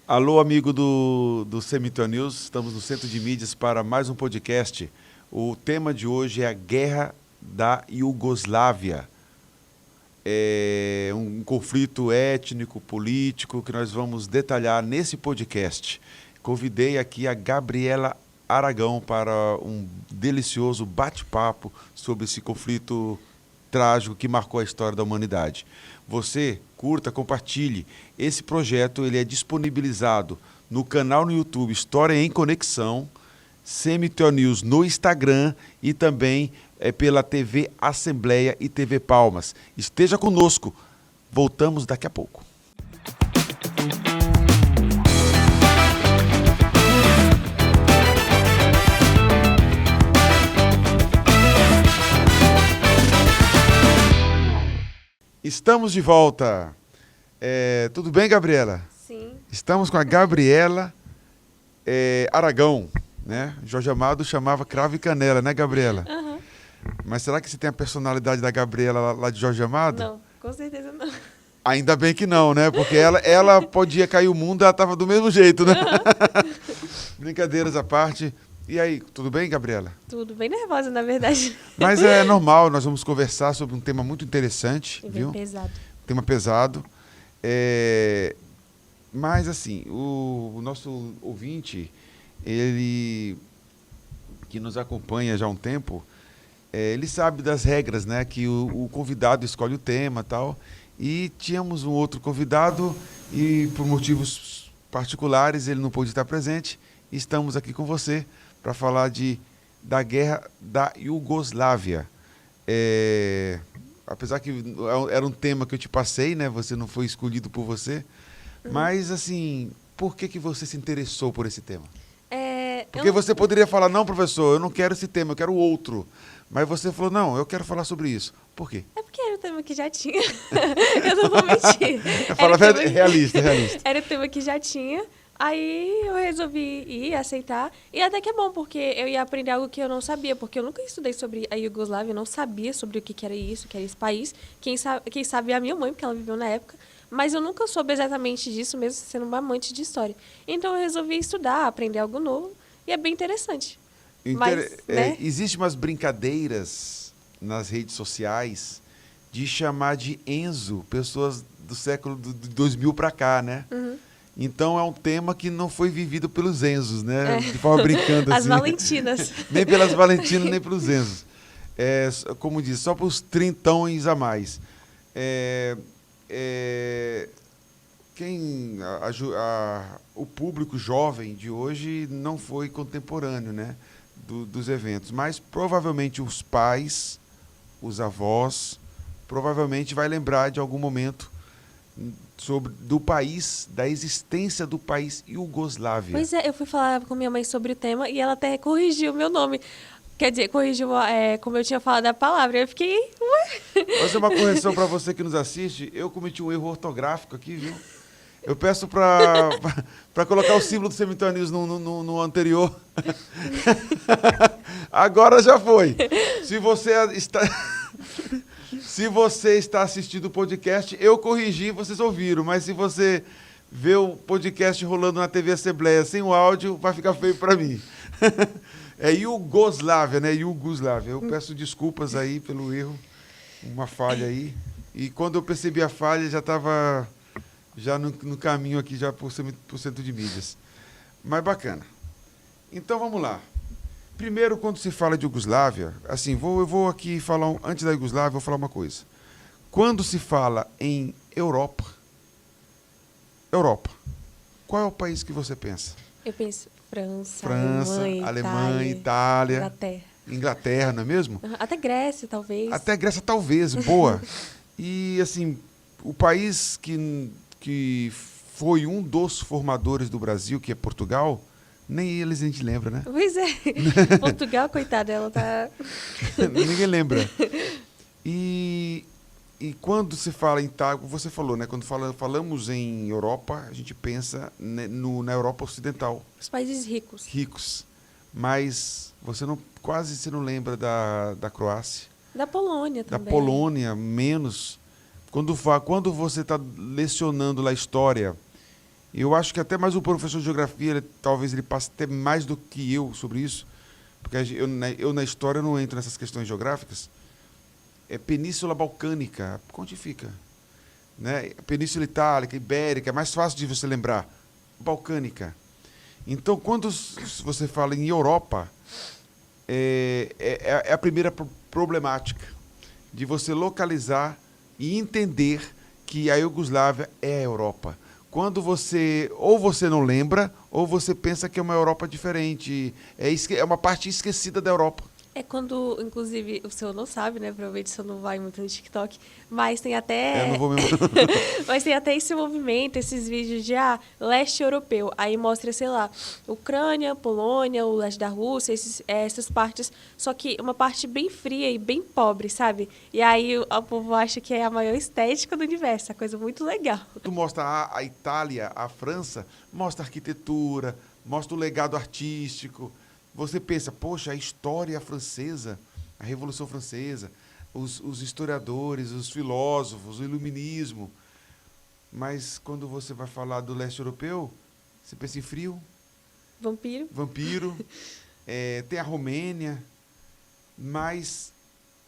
Alô, amigo do Cemitério News, estamos no Centro de Mídias para mais um podcast. O tema de hoje é a Guerra da Iugoslávia. É um conflito étnico, político, que nós vamos detalhar nesse podcast. Convidei aqui a Gabriela Aragão para um delicioso bate-papo sobre esse conflito trágico que marcou a história da humanidade. Você curta, compartilhe. Esse projeto ele é disponibilizado no canal no YouTube História em Conexão, Cemitério News no Instagram e também pela TV Assembleia e TV Palmas. Esteja conosco. Voltamos daqui a pouco. Estamos de volta. Tudo bem, Gabriela? Sim. Estamos com a Gabriela Aragão, né? Jorge Amado chamava cravo e canela, né, Gabriela? Uhum. Mas será que você tem a personalidade da Gabriela lá de Jorge Amado? Não, com certeza não. Ainda bem que não, né? Porque ela podia cair o mundo, ela estava do mesmo jeito, né? Uhum. Brincadeiras à parte. E aí, tudo bem, Gabriela? Tudo bem nervosa, na verdade. Mas é normal, nós vamos conversar sobre um tema muito interessante, É bem viu? pesado. Tema pesado. Mas, assim, o nosso ouvinte, ele que nos acompanha já há um tempo, ele sabe das regras, né? Que o convidado escolhe o tema e tal. E tínhamos um outro convidado e, por motivos particulares, ele não pôde estar presente. E estamos aqui com você para falar da Guerra da Iugoslávia. Apesar que era um tema que eu te passei, né? Você não foi escolhido por você. Mas, assim, por que você se interessou por esse tema? Porque você poderia falar, não, professor, eu não quero esse tema, eu quero outro. Mas você falou, não, eu quero falar sobre isso. Por quê? É porque era o tema que já tinha. Eu não vou mentir. Fala realista. Era o tema que já tinha. Aí eu resolvi ir, aceitar. E até que é bom, porque eu ia aprender algo que eu não sabia. Porque eu nunca estudei sobre a Iugoslávia, eu não sabia sobre o que era isso, o que era esse país. Quem sabe é a minha mãe, porque ela viveu na época. Mas eu nunca soube exatamente disso, mesmo sendo uma amante de história. Então eu resolvi estudar, aprender algo novo. E é bem interessante. Mas, né? Existem umas brincadeiras nas redes sociais de chamar de Enzo pessoas do século 2000 para cá, né? Uhum. Então é um tema que não foi vivido pelos Enzos, né? De forma brincando assim. As Valentinas. Nem pelas Valentinas, nem pelos Enzos. Como diz, só para os trintões a mais. O público jovem de hoje não foi contemporâneo, né, dos eventos, mas provavelmente os pais, os avós, provavelmente vai lembrar de algum momento do país, da existência do país Iugoslávia. Pois é, eu fui falar com minha mãe sobre o tema e ela até corrigiu o meu nome. Quer dizer, corrigiu como eu tinha falado a palavra. Eu fiquei, ué? Vou fazer uma correção para você que nos assiste. Eu cometi um erro ortográfico aqui, viu? Eu peço para colocar o símbolo do Cemitério News no anterior. Agora já foi. Se você está assistindo o podcast, eu corrigi, vocês ouviram. Mas se você vê o podcast rolando na TV Assembleia sem o áudio, vai ficar feio para mim. É Iugoslávia, né? Iugoslávia. Eu peço desculpas aí pelo erro, uma falha aí. E quando eu percebi a falha, já estava no caminho aqui já para o Centro de Mídias. Mas bacana. Então vamos lá. Primeiro, quando se fala de Iugoslávia, assim, eu vou aqui falar, antes da Iugoslávia, vou falar uma coisa. Quando se fala em Europa, qual é o país que você pensa? Eu penso França, Alemanha, Itália, Inglaterra, não é mesmo? Até Grécia, talvez. Até Grécia, talvez, boa. E, assim, o país que foi um dos formadores do Brasil, que é Portugal, nem eles a gente lembra, né? Pois é. Portugal, coitada, ela tá... Ninguém lembra. E quando se fala em você falou, né? Quando falamos em Europa, a gente pensa na Europa Ocidental. Os países ricos. Ricos. mas quase você não lembra da Croácia. Da Polônia Da também. Polônia, menos. Quando você está lecionando lá história, eu acho que até mais o professor de geografia, talvez ele passe até mais do que eu sobre isso, porque eu na história não entro nessas questões geográficas. É Península Balcânica, onde fica? Né? Península Itálica, Ibérica, é mais fácil de você lembrar. Balcânica. Então, quando você fala em Europa, é a primeira problemática de você localizar e entender que a Iugoslávia é a Europa. Quando ou você não lembra, ou você pensa que é uma Europa diferente. É uma parte esquecida da Europa. É quando, inclusive, o senhor não sabe, né? Provavelmente o senhor não vai muito no TikTok, mas tem até. Eu não vou mesmo. Mas tem até esse movimento, esses vídeos de leste europeu. Aí mostra, sei lá, Ucrânia, Polônia, o leste da Rússia, essas partes. Só que uma parte bem fria e bem pobre, sabe? E aí o povo acha que é a maior estética do universo, é coisa muito legal. Tu mostra a Itália, a França, mostra a arquitetura, mostra o legado artístico. Você pensa, poxa, a história francesa, a Revolução Francesa, os historiadores, os filósofos, o iluminismo. Mas quando você vai falar do leste europeu, você pensa em frio, Vampiro. tem a Romênia, mas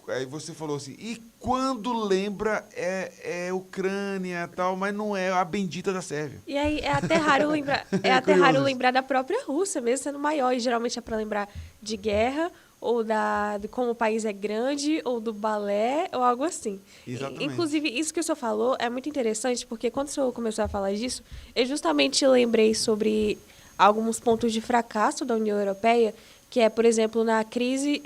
aí você falou assim, e quando lembra é Ucrânia e tal, mas não é a bendita da Sérvia. E aí é até raro lembrar, Curioso. lembrar da própria Rússia, mesmo sendo maior. E geralmente é para lembrar de guerra, ou de como o país é grande, ou do balé, ou algo assim. Exatamente. Inclusive, isso que o senhor falou é muito interessante, porque quando o senhor começou a falar disso, eu justamente lembrei sobre alguns pontos de fracasso da União Europeia, que é, por exemplo, na crise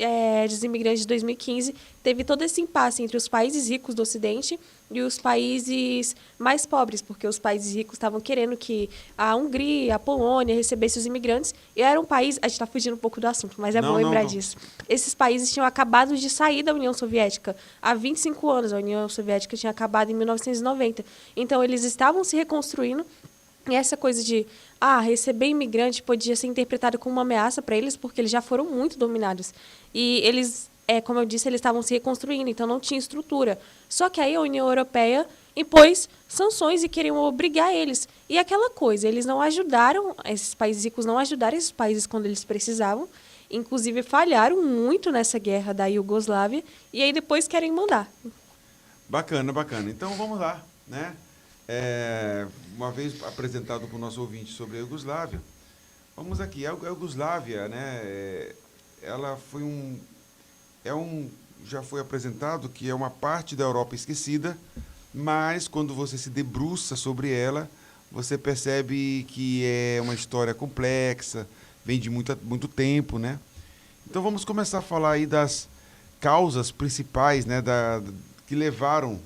dos imigrantes de 2015, teve todo esse impasse entre os países ricos do Ocidente e os países mais pobres, porque os países ricos estavam querendo que a Hungria, a Polônia recebessem os imigrantes, e era um país... A gente está fugindo um pouco do assunto, mas é bom lembrar disso. Esses países tinham acabado de sair da União Soviética há 25 anos. A União Soviética tinha acabado em 1990. Então, eles estavam se reconstruindo. E essa coisa de receber imigrante podia ser interpretado como uma ameaça para eles, porque eles já foram muito dominados. E eles, como eu disse, eles estavam se reconstruindo, então não tinha estrutura. Só que aí a União Europeia impôs sanções e queriam obrigar eles. E aquela coisa, eles não ajudaram, esses países ricos não ajudaram esses países quando eles precisavam. Inclusive, falharam muito nessa guerra da Iugoslávia, e aí depois querem mandar. Bacana, bacana. Então, vamos lá, né? Uma vez apresentado para o nosso ouvinte sobre a Iugoslávia, vamos aqui. A Iugoslávia, né, ela foi já foi apresentado que é uma parte da Europa esquecida, mas quando você se debruça sobre ela, você percebe que é uma história complexa, vem de muito tempo, né? Então vamos começar a falar aí das causas principais, né, que levaram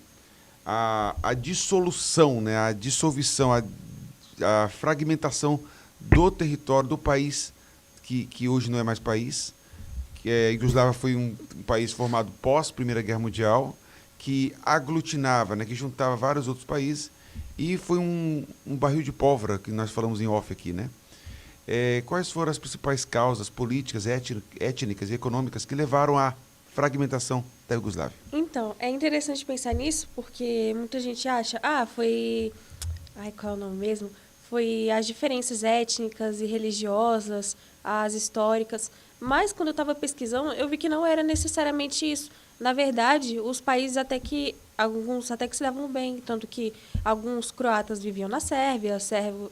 a dissolução, né, a dissolução, a fragmentação do território do país, que hoje não é mais país. A Iugoslávia foi um país formado pós Primeira Guerra Mundial, que aglutinava, né, que juntava vários outros países, e foi um barril de pólvora, que nós falamos em off aqui, né? Quais foram as principais causas políticas, étnicas e econômicas que levaram à fragmentação da Iugoslávia? Então, é interessante pensar nisso, porque muita gente acha, foi... qual é o nome mesmo? Foi as diferenças étnicas e religiosas, as históricas. Mas, quando eu estava pesquisando, eu vi que não era necessariamente isso. Na verdade, os países alguns até que se davam bem, tanto que alguns croatas viviam na Sérvia,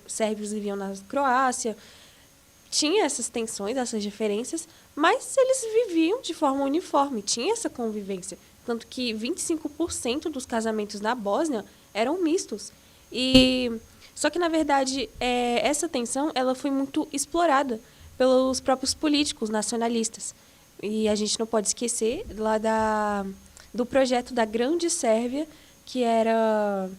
sérvios viviam na Croácia. Tinha essas tensões, essas diferenças, mas eles viviam de forma uniforme, tinha essa convivência. Tanto que 25% dos casamentos na Bósnia eram mistos. Só que, na verdade, essa tensão ela foi muito explorada pelos próprios políticos nacionalistas. E a gente não pode esquecer lá do projeto da Grande Sérvia, que era...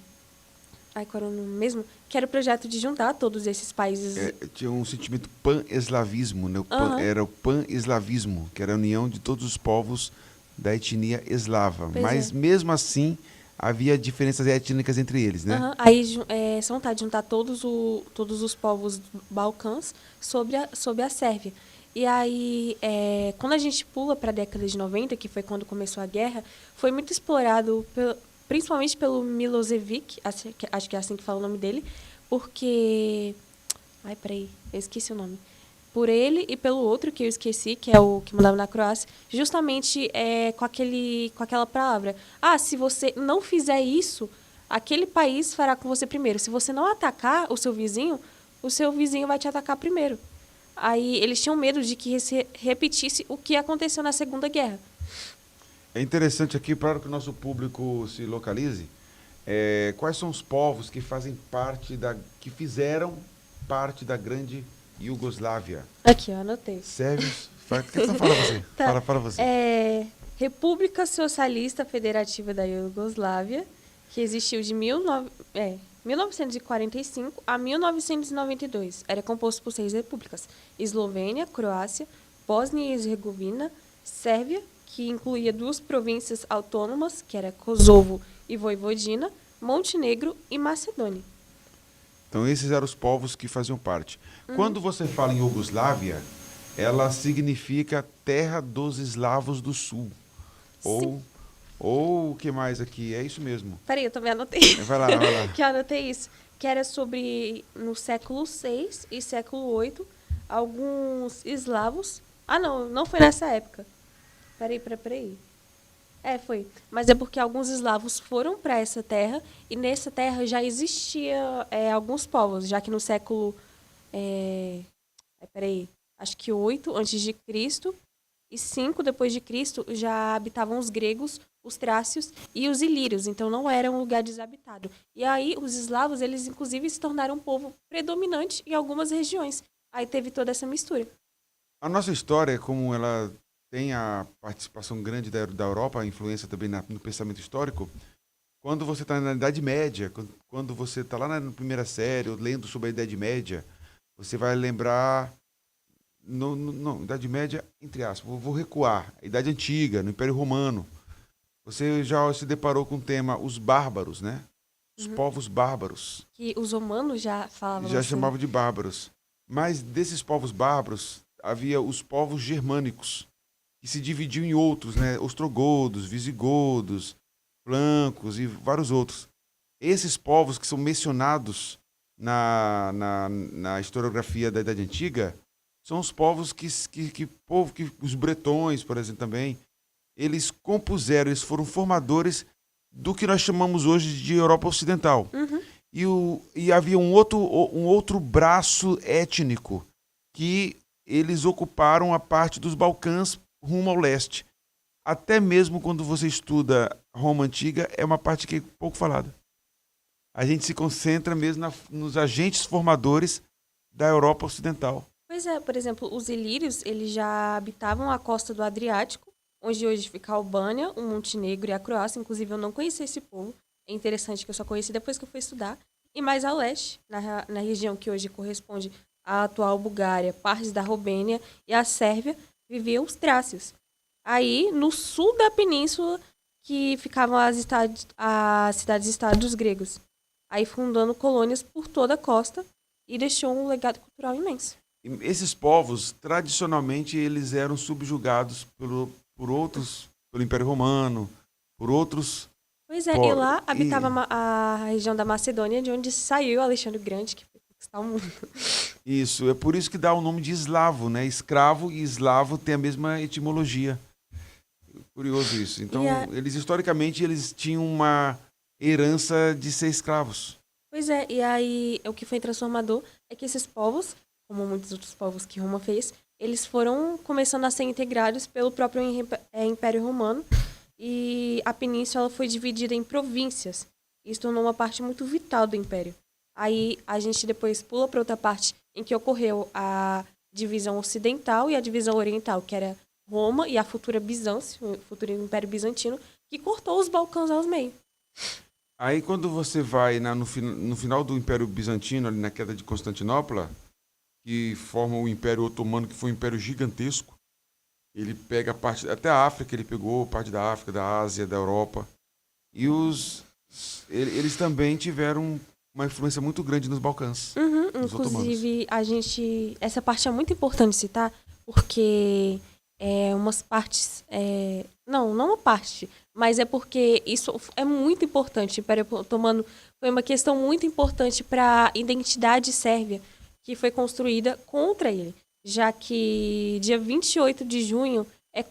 qual era o nome mesmo? Que era o projeto de juntar todos esses países. Tinha um sentimento pan-eslavismo, né? Era o pan-eslavismo, que era a união de todos os povos da etnia eslava. Mas, mesmo assim, havia diferenças étnicas entre eles, né? Aí, essa vontade de juntar todos os povos Balcãs sobre a Sérvia. E aí, quando a gente pula para a década de 90, que foi quando começou a guerra, foi muito explorado, principalmente pelo Milosevic, acho que é assim que fala o nome dele, porque... Ai, peraí, eu esqueci o nome. Por ele e pelo outro, que eu esqueci, que é o que mandava na Croácia, justamente com aquela palavra. Ah, se você não fizer isso, aquele país fará com você primeiro. Se você não atacar o seu vizinho vai te atacar primeiro. Aí eles tinham medo de que repetisse o que aconteceu na Segunda Guerra. É interessante aqui, para que o nosso público se localize, quais são os povos que que fizeram parte da grande Iugoslávia? Aqui, ó, anotei. Sérvios. Fala você. Tá. Fala você. República Socialista Federativa da Iugoslávia, que existiu de 1945 a 1992. Era composto por 6 repúblicas: Eslovênia, Croácia, Bósnia e Herzegovina, Sérvia, que incluía 2 províncias autônomas, que era Kosovo e Voivodina, Montenegro e Macedônia. Então, esses eram os povos que faziam parte. Quando você fala em Iugoslávia, ela significa terra dos eslavos do sul. Ou o que mais aqui? É isso mesmo. Peraí, eu também anotei. Vai lá. Que eu anotei isso. Que era sobre, no século VI e século VIII, alguns eslavos... Ah, não foi nessa época. Peraí. Foi. Mas é porque alguns eslavos foram para essa terra e nessa terra já existia alguns povos, já que no século... acho que 8 antes de Cristo e 5 depois de Cristo já habitavam os gregos, os trácios e os ilírios, então não era um lugar desabitado. E aí os eslavos, eles inclusive se tornaram um povo predominante em algumas regiões. Aí teve toda essa mistura. A nossa história, como ela tem a participação grande da Europa, a influência também no pensamento histórico, quando você está na Idade Média, quando você está lá na primeira série, lendo sobre a Idade Média, você vai lembrar... Não, Idade Média, entre aspas, vou recuar. Idade Antiga, no Império Romano. Você já se deparou com o tema os bárbaros, né? Os povos bárbaros. Que os romanos já falavam Já assim. chamavam de bárbaros. Mas desses povos bárbaros, havia os povos germânicos, que se dividiam em outros, né? Ostrogodos, visigodos, flancos e vários outros. Esses povos que são mencionados na historiografia da Idade Antiga são os povos que os bretões, por exemplo, também, eles compuseram, eles foram formadores do que nós chamamos hoje de Europa Ocidental. E havia um outro braço étnico que eles ocuparam a parte dos Balcãs rumo ao leste. Até mesmo quando você estuda Roma Antiga, é uma parte que é pouco falada. A gente se concentra mesmo nos agentes formadores da Europa Ocidental. Pois é, por exemplo, os ilírios, eles já habitavam a costa do Adriático, onde hoje fica a Albânia, o Montenegro e a Croácia. Inclusive, eu não conhecia esse povo. É interessante que eu só conheci depois que eu fui estudar. E mais ao leste, na região que hoje corresponde à atual Bulgária, partes da Romênia e a Sérvia, viviam os trácios. Aí, no sul da península, que ficavam as cidades-estado dos gregos. Aí, fundando colônias por toda a costa e deixou um legado cultural imenso. Esses povos, tradicionalmente, eles eram subjugados pelo Império Romano, por outros... Pois é, e lá habitava a região da Macedônia, de onde saiu Alexandre o Grande, que foi conquistar o mundo. Isso, é por isso que dá o nome de eslavo, né? Escravo e eslavo têm a mesma etimologia. Curioso isso. Então, eles historicamente, eles tinham uma herança de ser escravos. Pois é, e aí o que foi transformador é que esses povos, como muitos outros povos que Roma fez, eles foram começando a ser integrados pelo próprio Império Romano e a península foi dividida em províncias. Isso tornou uma parte muito vital do Império. Aí a gente depois pula para outra parte em que ocorreu a divisão ocidental e a divisão oriental, que era Roma e a futura Bizâncio, o futuro Império Bizantino, que cortou os Balcãs aos meios. Aí quando você vai no final do Império Bizantino, ali na queda de Constantinopla, que forma o Império Otomano, que foi um império gigantesco, ele pega parte, até a África ele pegou, parte da África, da Ásia, da Europa, e eles também tiveram uma influência muito grande nos Balcãs. Inclusive, essa parte é muito importante citar, porque umas partes... não uma parte, mas é porque isso é muito importante. Foi uma questão muito importante para a identidade sérvia que foi construída contra ele, já que dia 28 de junho é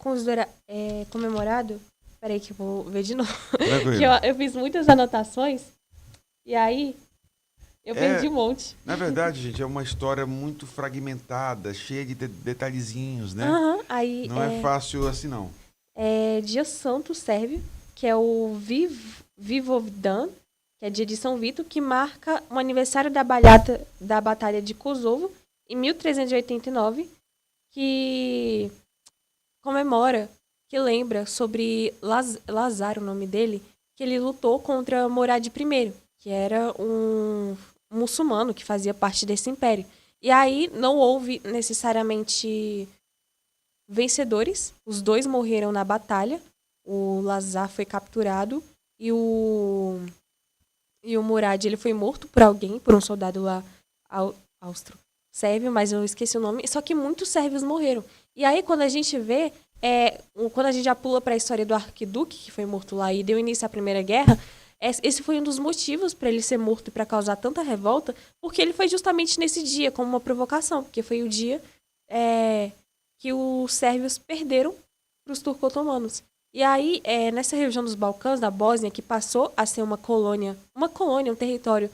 comemorado... Peraí que eu vou ver de novo. Que eu fiz muitas anotações e aí eu perdi um monte. Na verdade, gente, é uma história muito fragmentada, cheia de detalhezinhos, né? Aí não é fácil assim, não. É dia santo sérvio, que é o Vivodan, que é dia de São Vito, que marca o aniversário da Batalha de Kosovo, em 1389, que comemora, que lembra sobre Lazar, o nome dele, que ele lutou contra Murad I, que era um muçulmano que fazia parte desse império. E aí não houve necessariamente vencedores, os dois morreram na batalha, o Lazar foi capturado e o Murad ele foi morto por alguém, por um soldado lá austro-sérvio, mas eu esqueci o nome, só que muitos sérvios morreram. E aí quando a gente vê, quando a gente já pula para a história do arquiduque, que foi morto lá e deu início à Primeira Guerra, esse foi um dos motivos para ele ser morto e para causar tanta revolta, porque ele foi justamente nesse dia, como uma provocação, porque foi o dia que os sérvios perderam para os turco-otomanos. E aí, nessa região dos Balcãs, da Bósnia, que passou a ser uma colônia, um território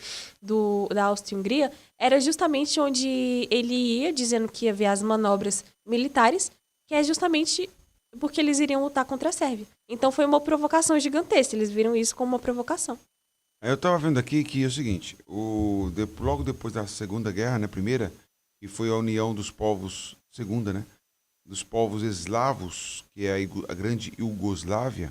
da Áustria-Hungria, era justamente onde ele ia, dizendo que ia ver as manobras militares, que é justamente porque eles iriam lutar contra a Sérvia. Então foi uma provocação gigantesca, eles viram isso como uma provocação. Eu estava vendo aqui que é o seguinte, logo depois da Segunda Guerra, né, primeira, que foi a união dos povos, segunda, né, dos povos eslavos, que é a grande Iugoslávia,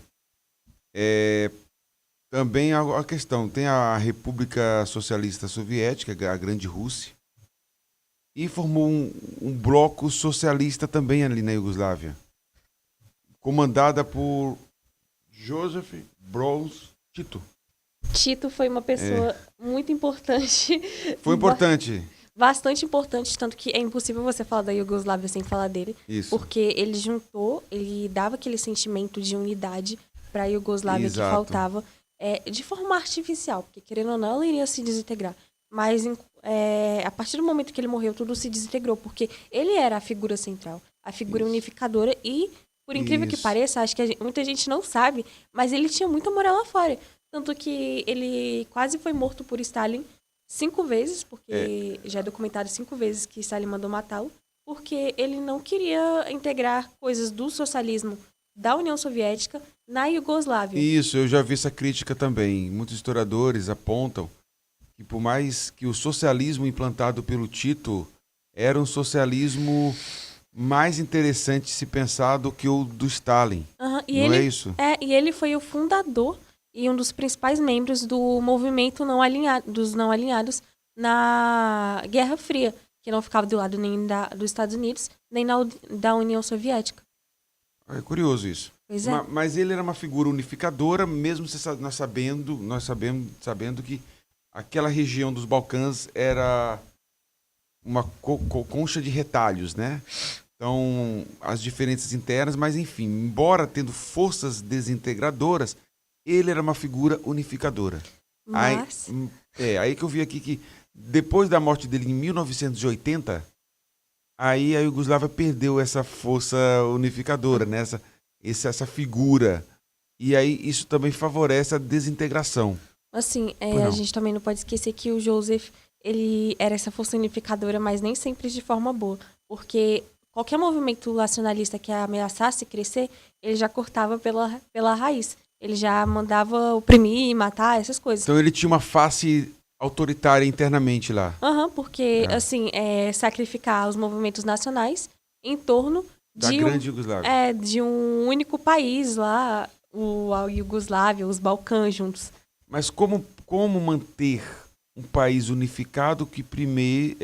também a questão, tem a República Socialista Soviética, a grande Rússia, e formou um bloco socialista também ali na Iugoslávia, comandada por Joseph Broz Tito. Tito foi uma pessoa muito importante. Foi importante. Bastante importante, tanto que é impossível você falar da Iugoslávia sem falar dele. Isso. Porque ele dava aquele sentimento de unidade para a Iugoslávia que faltava, de forma artificial, porque querendo ou não, ela iria se desintegrar. Mas a partir do momento que ele morreu, tudo se desintegrou, porque ele era a figura central, a figura unificadora e, por incrível que pareça, acho que muita gente não sabe, mas ele tinha muita moral lá fora. Tanto que ele quase foi morto por Stalin 5 vezes, porque já é documentado 5 vezes que Stalin mandou matá-lo, porque ele não queria integrar coisas do socialismo da União Soviética na Iugoslávia. Isso, eu já vi essa crítica também. Muitos historiadores apontam que por mais que o socialismo implantado pelo Tito era um socialismo mais interessante se pensar do que o do Stalin. Não é isso? E ele foi o fundador e um dos principais membros do movimento dos não alinhados na Guerra Fria, que não ficava do lado nem dos Estados Unidos, nem da União Soviética. É curioso isso. Pois é. Mas ele era uma figura unificadora, mesmo nós sabendo que aquela região dos Balcãs era uma concha de retalhos, né? Então, as diferenças internas, mas enfim, embora tendo forças desintegradoras, ele era uma figura unificadora. Mas... Aí que eu vi aqui que depois da morte dele em 1980, aí a Iugoslávia perdeu essa força unificadora, né? essa figura. E aí isso também favorece a desintegração. Assim, a gente também não pode esquecer que o Joseph, ele era essa força unificadora, mas nem sempre de forma boa. Porque qualquer movimento nacionalista que ameaçasse crescer, ele já cortava pela raiz. Ele já mandava oprimir, matar, essas coisas. Então ele tinha uma face autoritária internamente lá. Porque, assim, sacrificar os movimentos nacionais em torno da grande Iugoslávia. De um único país lá, a Iugoslávia, os Balcãs juntos. Mas como manter um país unificado que primeiro...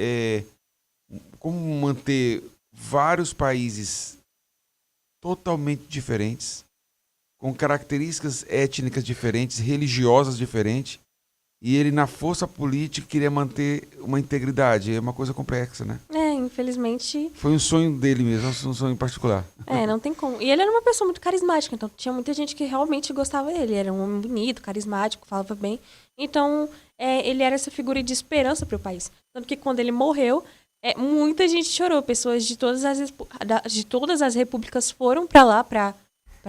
como manter vários países totalmente diferentes, com características étnicas diferentes, religiosas diferentes, e ele, na força política, queria manter uma integridade. É uma coisa complexa, né? infelizmente... Foi um sonho dele mesmo, um sonho em particular. Não tem como. E ele era uma pessoa muito carismática, então tinha muita gente que realmente gostava dele. Era um homem bonito, carismático, falava bem. Então, ele era essa figura de esperança para o país. Tanto que quando ele morreu, muita gente chorou. Pessoas de todas as repúblicas foram para lá, para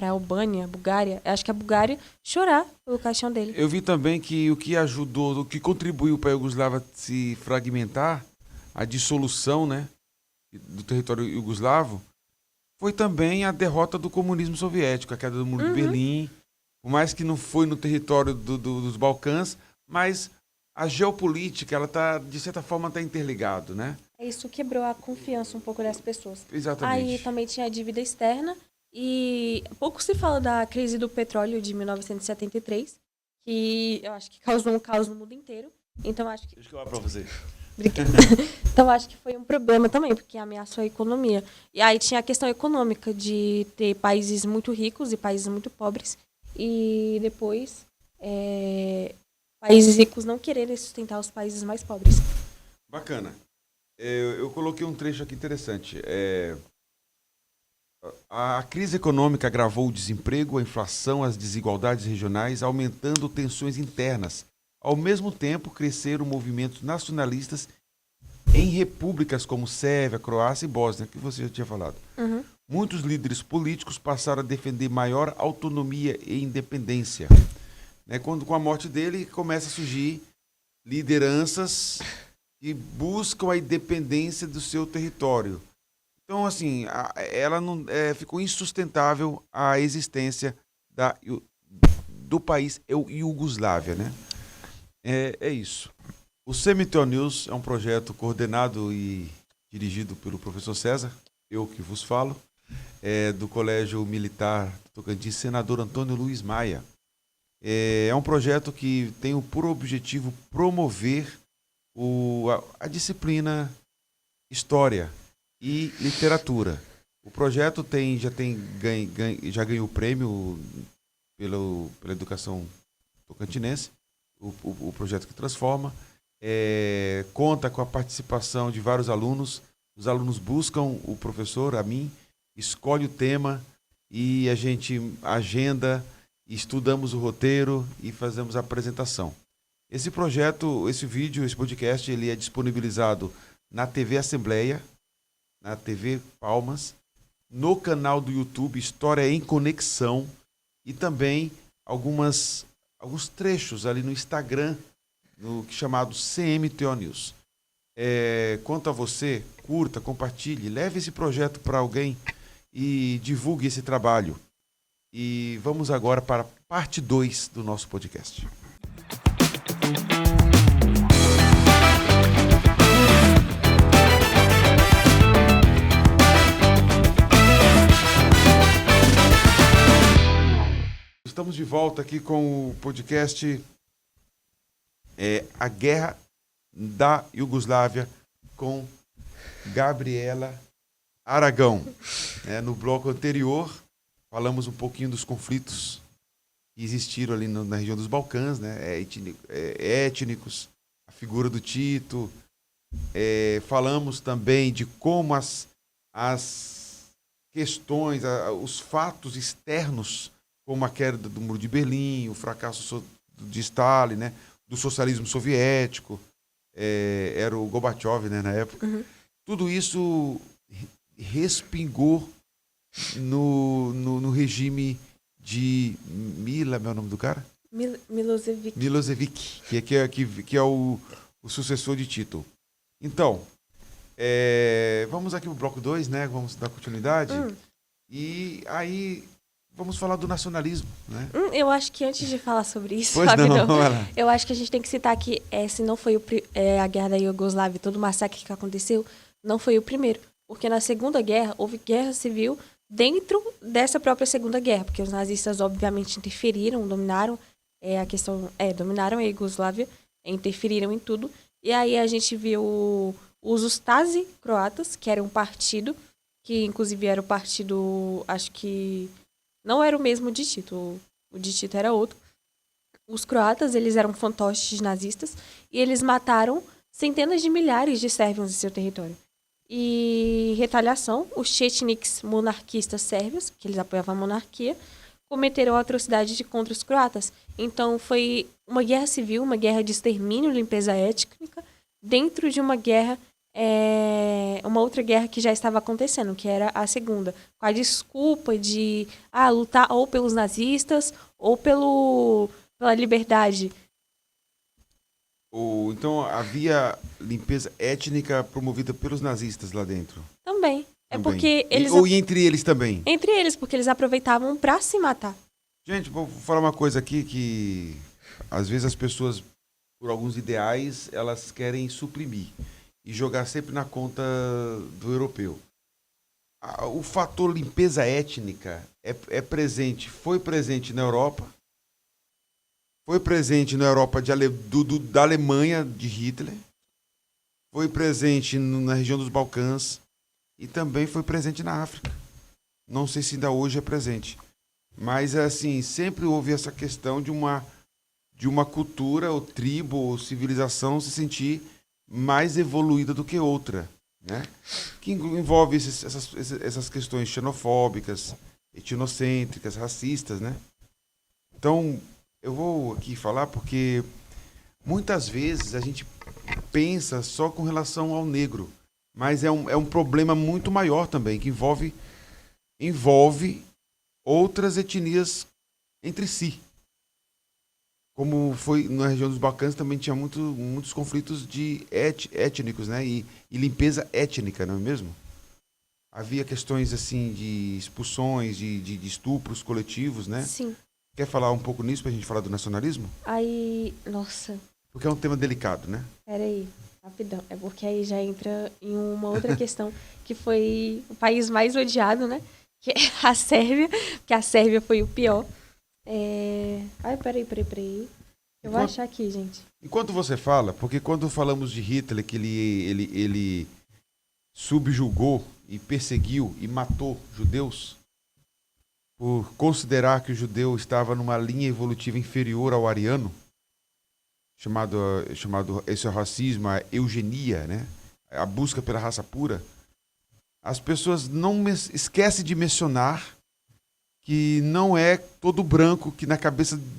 Albânia, Bulgária. Acho que a Bulgária, chorar pelo caixão dele. Eu vi também que o que ajudou, o que contribuiu para a Iugoslávia se fragmentar, a dissolução, né, do território iugoslavo, foi também a derrota do comunismo soviético, a queda do Muro de Berlim, por mais que não foi no território dos Balcãs, mas a geopolítica, ela tá, de certa forma, está interligado, né? Isso quebrou a confiança um pouco das pessoas. Exatamente. Aí também tinha a dívida externa e pouco se fala da crise do petróleo de 1973, que eu acho que causou um caos no mundo inteiro. Então acho que... Deixa eu falar para você. Obrigada. Então, acho que foi um problema também, porque ameaçou a economia. E aí tinha a questão econômica de ter países muito ricos e países muito pobres. E depois, países ricos não quererem sustentar os países mais pobres. Bacana. Eu coloquei um trecho aqui interessante. A crise econômica agravou o desemprego, a inflação, as desigualdades regionais, aumentando tensões internas. Ao mesmo tempo, cresceram movimentos nacionalistas em repúblicas como Sérvia, Croácia e Bósnia, que você já tinha falado. Muitos líderes políticos passaram a defender maior autonomia e independência. Com a morte dele, começa a surgir lideranças que buscam a independência do seu território. Então, assim, ela não, ficou insustentável a existência do país Iugoslávia, né? É isso. O CMTO News é um projeto coordenado e dirigido pelo professor César, eu que vos falo, do Colégio Militar Tocantins, senador Antônio Luiz Maia. É um projeto que tem por objetivo promover a disciplina História e Literatura. O projeto já ganhou o prêmio pela educação tocantinense, o projeto que transforma. Conta com a participação de vários alunos. Os alunos buscam o professor, a mim, escolhe o tema e a gente agenda, estudamos o roteiro e fazemos a apresentação. Esse projeto, esse vídeo, esse podcast, ele é disponibilizado na TV Assembleia, na TV Palmas, no canal do YouTube História em Conexão e também alguns trechos ali no Instagram, chamado CMTO News. Quanto a você, curta, compartilhe, leve esse projeto para alguém e divulgue esse trabalho. E vamos agora para a parte 2 do nosso podcast. Estamos de volta aqui com o podcast A Guerra da Iugoslávia com Gabriela Aragão. No bloco anterior, falamos um pouquinho dos conflitos que existiram ali na região dos Balcãs, né? Étnicos, a figura do Tito. Falamos também de como as questões, os fatos externos, como a queda do Muro de Berlim, o fracasso de Stalin, né? Do socialismo soviético, era o Gorbachev, né, na época. Tudo isso respingou no regime de Mila, meu nome do cara? Milosevic. Milosevic, que é o sucessor de Tito. Então, vamos aqui para o bloco 2, né? Vamos dar continuidade. E aí vamos falar do nacionalismo, né? Eu acho que antes de falar sobre isso, pois rapidão, não, vai lá. eu acho que a gente tem que citar que se não foi a guerra da Iugoslávia, todo o massacre que aconteceu, não foi o primeiro. Porque na Segunda Guerra, houve guerra civil dentro dessa própria Segunda Guerra, porque os nazistas, obviamente, interferiram, dominaram dominaram a Iugoslávia, interferiram em tudo. E aí a gente viu os Ustasi croatas, que era um partido, que inclusive era o partido, acho que não era o mesmo de Tito, o de Tito era outro. Os croatas, eles eram fantoches nazistas e eles mataram centenas de milhares de sérvios em seu território. E retaliação, os chetniks monarquistas sérvios, que eles apoiavam a monarquia, cometeram atrocidades contra os croatas. Então foi uma guerra civil, uma guerra de extermínio, limpeza étnica, dentro de uma guerra, uma outra guerra que já estava acontecendo, que era a segunda, com a desculpa de lutar ou pelos nazistas ou pela liberdade. Então havia limpeza étnica promovida pelos nazistas lá dentro. Também. É porque eles... Ou entre eles também? Entre eles, porque eles aproveitavam pra se matar. Gente, vou falar uma coisa aqui que às vezes as pessoas, por alguns ideais, elas querem suprimir e jogar sempre na conta do europeu. O fator limpeza étnica foi presente na Europa, foi presente na Europa da Alemanha, de Hitler, foi presente na região dos Balcãs e também foi presente na África. Não sei se ainda hoje é presente. Mas, assim, sempre houve essa questão de uma cultura, ou tribo, ou civilização se sentir mais evoluída do que outra, né? Que envolve essas questões xenofóbicas, etnocêntricas, racistas, né? Então, eu vou aqui falar porque muitas vezes a gente pensa só com relação ao negro, mas é um problema muito maior também, que envolve outras etnias entre si. Como foi na região dos Balcãs, também tinha muitos conflitos étnicos, né? E limpeza étnica, não é mesmo? Havia questões assim de expulsões, de estupros coletivos, né? Sim. Quer falar um pouco nisso pra gente falar do nacionalismo? Aí, nossa. Porque é um tema delicado, né? Peraí, rapidão. É porque aí já entra em uma outra questão, que foi o país mais odiado, né? Que é a Sérvia, que a Sérvia foi o pior. Ai, peraí. Eu vou achar aqui, gente. Enquanto você fala, porque quando falamos de Hitler, que ele subjugou e perseguiu e matou judeus, por considerar que o judeu estava numa linha evolutiva inferior ao ariano, chamado esse racismo, a eugenia, né? A busca pela raça pura, as pessoas não esquecem de mencionar que não é todo branco que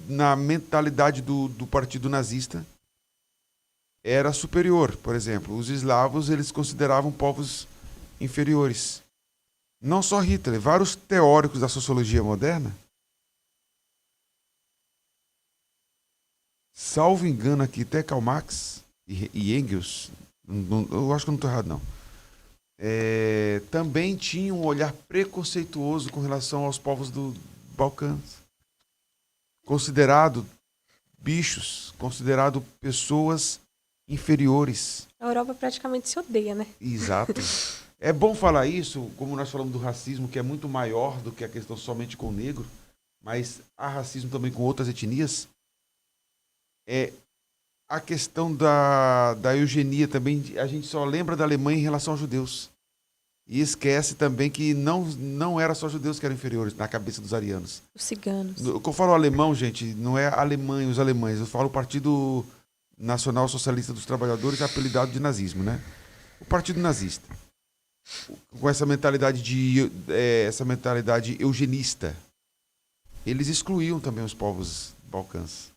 na mentalidade do partido nazista era superior. Por exemplo, os eslavos eles consideravam povos inferiores. Não só Hitler, vários teóricos da sociologia moderna, salvo engano aqui, até Karl Marx e Engels, eu acho que eu não estou errado não, também tinha um olhar preconceituoso com relação aos povos do Balcãs. Considerado bichos, considerado pessoas inferiores. A Europa praticamente se odeia, né? Exato. É bom falar isso, como nós falamos do racismo, que é muito maior do que a questão somente com o negro, mas há racismo também com outras etnias. A questão da eugenia também, a gente só lembra da Alemanha em relação aos judeus. E esquece também que não era só judeus que eram inferiores na cabeça dos arianos. Os ciganos. Quando eu falo alemão, gente, não é Alemanha, os alemães. Eu falo o Partido Nacional Socialista dos Trabalhadores, apelidado de nazismo, né? O Partido Nazista. Com essa mentalidade eugenista. Eles excluíam também os povos balcãs.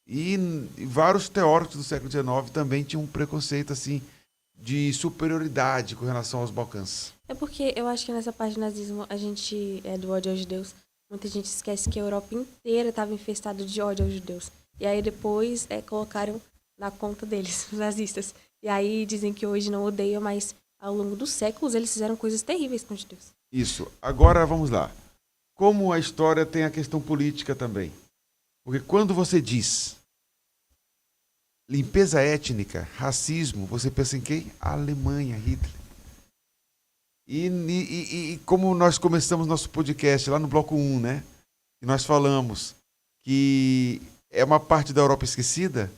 E vários teóricos do século XIX também tinham um preconceito assim de superioridade com relação aos Balcãs. É porque eu acho que nessa parte do nazismo, a gente, do ódio aos judeus, muita gente esquece que a Europa inteira estava infestada de ódio aos judeus. E aí depois colocaram na conta deles, os nazistas. E aí dizem que hoje não odeiam, mas ao longo dos séculos eles fizeram coisas terríveis com os judeus. Isso. Agora vamos lá. Como a história tem a questão política também. Porque quando você diz limpeza étnica, racismo, você pensa em quem? A Alemanha, Hitler. E como nós começamos nosso podcast lá no bloco 1, né? E nós falamos que é uma parte da Europa esquecida,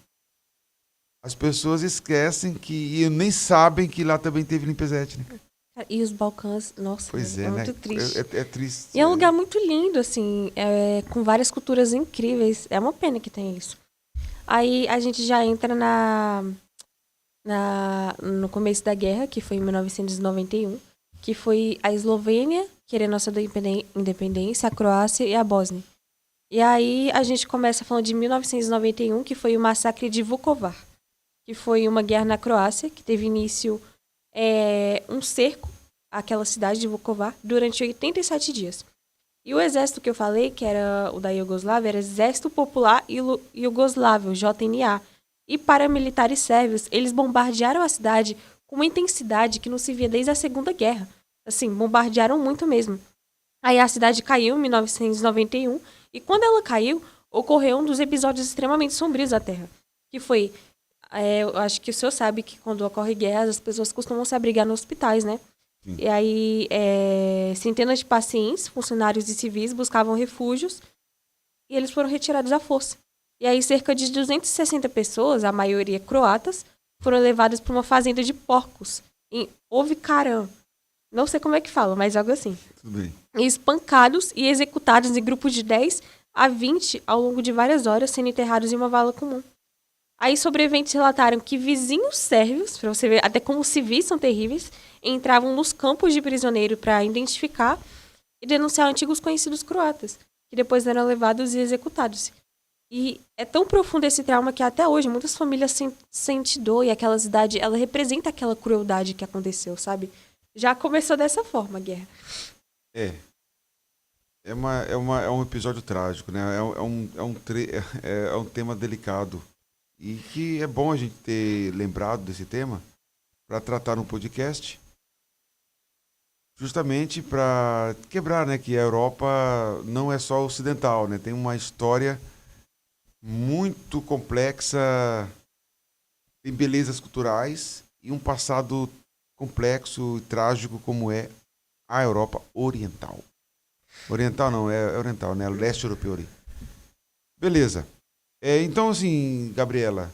as pessoas esquecem e nem sabem que lá também teve limpeza étnica. E os Balcãs, nossa, pois é muito né? triste. É triste. E é um lugar muito lindo, assim, com várias culturas incríveis. É uma pena que tenha isso. Aí a gente já entra no começo da guerra, que foi em 1991, que foi a Eslovênia querendo a sua independência, a Croácia e a Bósnia. E aí a gente começa falando de 1991, que foi o massacre de Vukovar, que foi uma guerra na Croácia, que teve início um cerco àquela cidade de Vukovar durante 87 dias. E o exército que eu falei, que era o da Iugoslávia, era Exército Popular Iugoslávio, JNA. E paramilitares sérvios, eles bombardearam a cidade com uma intensidade que não se via desde a Segunda Guerra. Assim, bombardearam muito mesmo. Aí a cidade caiu em 1991, e quando ela caiu, ocorreu um dos episódios extremamente sombrios da Terra, que foi, eu acho que o senhor sabe que quando ocorre guerras, as pessoas costumam se abrigar nos hospitais, né? Sim. E aí, centenas de pacientes, funcionários e civis buscavam refúgios e eles foram retirados à força. E aí, cerca de 260 pessoas, a maioria croatas, foram levadas para uma fazenda de porcos em Ovikaran. Não sei como é que fala, mas algo assim. Tudo bem. E espancados e executados em grupos de 10 a 20 ao longo de várias horas, sendo enterrados em uma vala comum. Aí sobreviventes relataram que vizinhos sérvios, para você ver até como os civis são terríveis, entravam nos campos de prisioneiro para identificar e denunciar antigos conhecidos croatas, que depois eram levados e executados. E é tão profundo esse trauma que até hoje muitas famílias sentem dor, e aquela cidade, ela representa aquela crueldade que aconteceu, sabe? Já começou dessa forma a guerra. É um episódio trágico, né? É um tema delicado. E que é bom a gente ter lembrado desse tema para tratar no podcast, justamente para quebrar, né, que a Europa não é só ocidental, né? Tem uma história muito complexa, tem belezas culturais e um passado complexo e trágico como é a Europa Oriental. Oriental não, é oriental, né? Leste europeu ali. Beleza. Então, assim, Gabriela,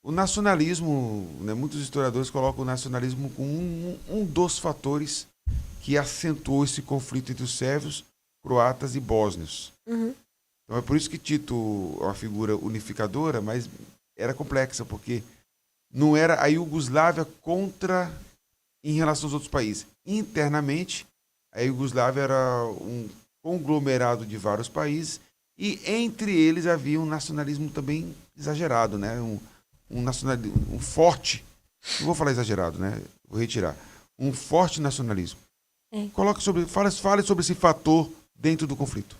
o nacionalismo, né, muitos historiadores colocam o nacionalismo como um dos fatores que acentuou esse conflito entre os sérvios, croatas e bósnios. Uhum. Então é por isso que Tito é uma figura unificadora, mas era complexa, porque não era a Iugoslávia contra em relação aos outros países. Internamente, a Iugoslávia era um conglomerado de vários países, e entre eles havia um nacionalismo também exagerado, né? Um nacionalismo forte. Não vou falar exagerado, né? Vou retirar. Um forte nacionalismo. Fale sobre esse fator dentro do conflito.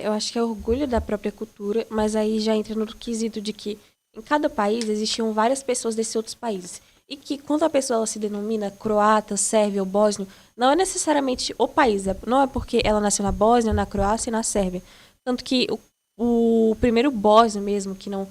Eu acho que é orgulho da própria cultura, mas aí já entra no quesito de que em cada país existiam várias pessoas desses outros países. E que quando a pessoa ela se denomina croata, sérvia ou bósnio, não é necessariamente o país. Não é porque ela nasceu na Bósnia, na Croácia e na Sérvia. Tanto que o primeiro bósnio mesmo, que não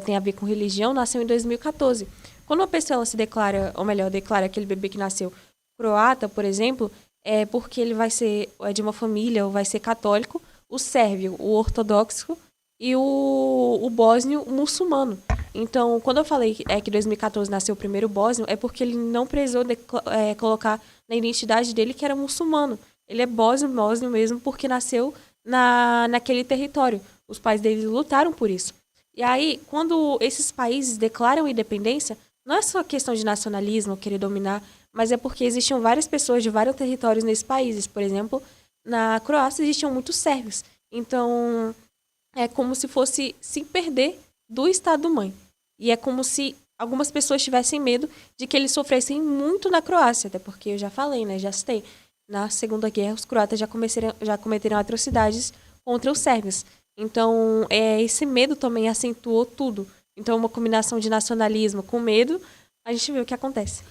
tem a ver com religião, nasceu em 2014. Quando uma pessoa ela se declara, ou melhor, declara aquele bebê que nasceu croata, por exemplo, é porque ele vai ser de uma família ou vai ser católico, o sérvio, o ortodoxo e o bósnio, o muçulmano. Então, quando eu falei que em 2014 nasceu o primeiro bósnio, é porque ele não precisou colocar na identidade dele que era muçulmano. Ele é bósnio mesmo porque nasceu naquele território. Os pais dele lutaram por isso. E aí, quando esses países declaram independência, não é só questão de nacionalismo, querer dominar, mas é porque existiam várias pessoas de vários territórios nesses países. Por exemplo, na Croácia existiam muitos sérvios. Então, é como se fosse se perder do Estado-mãe. E é como se algumas pessoas tivessem medo de que eles sofressem muito na Croácia, até porque eu já falei, né, já citei. Na Segunda Guerra, os croatas já cometeram atrocidades contra os sérvios. Então, esse medo também acentuou tudo. Então, uma combinação de nacionalismo com medo, a gente vê o que acontece.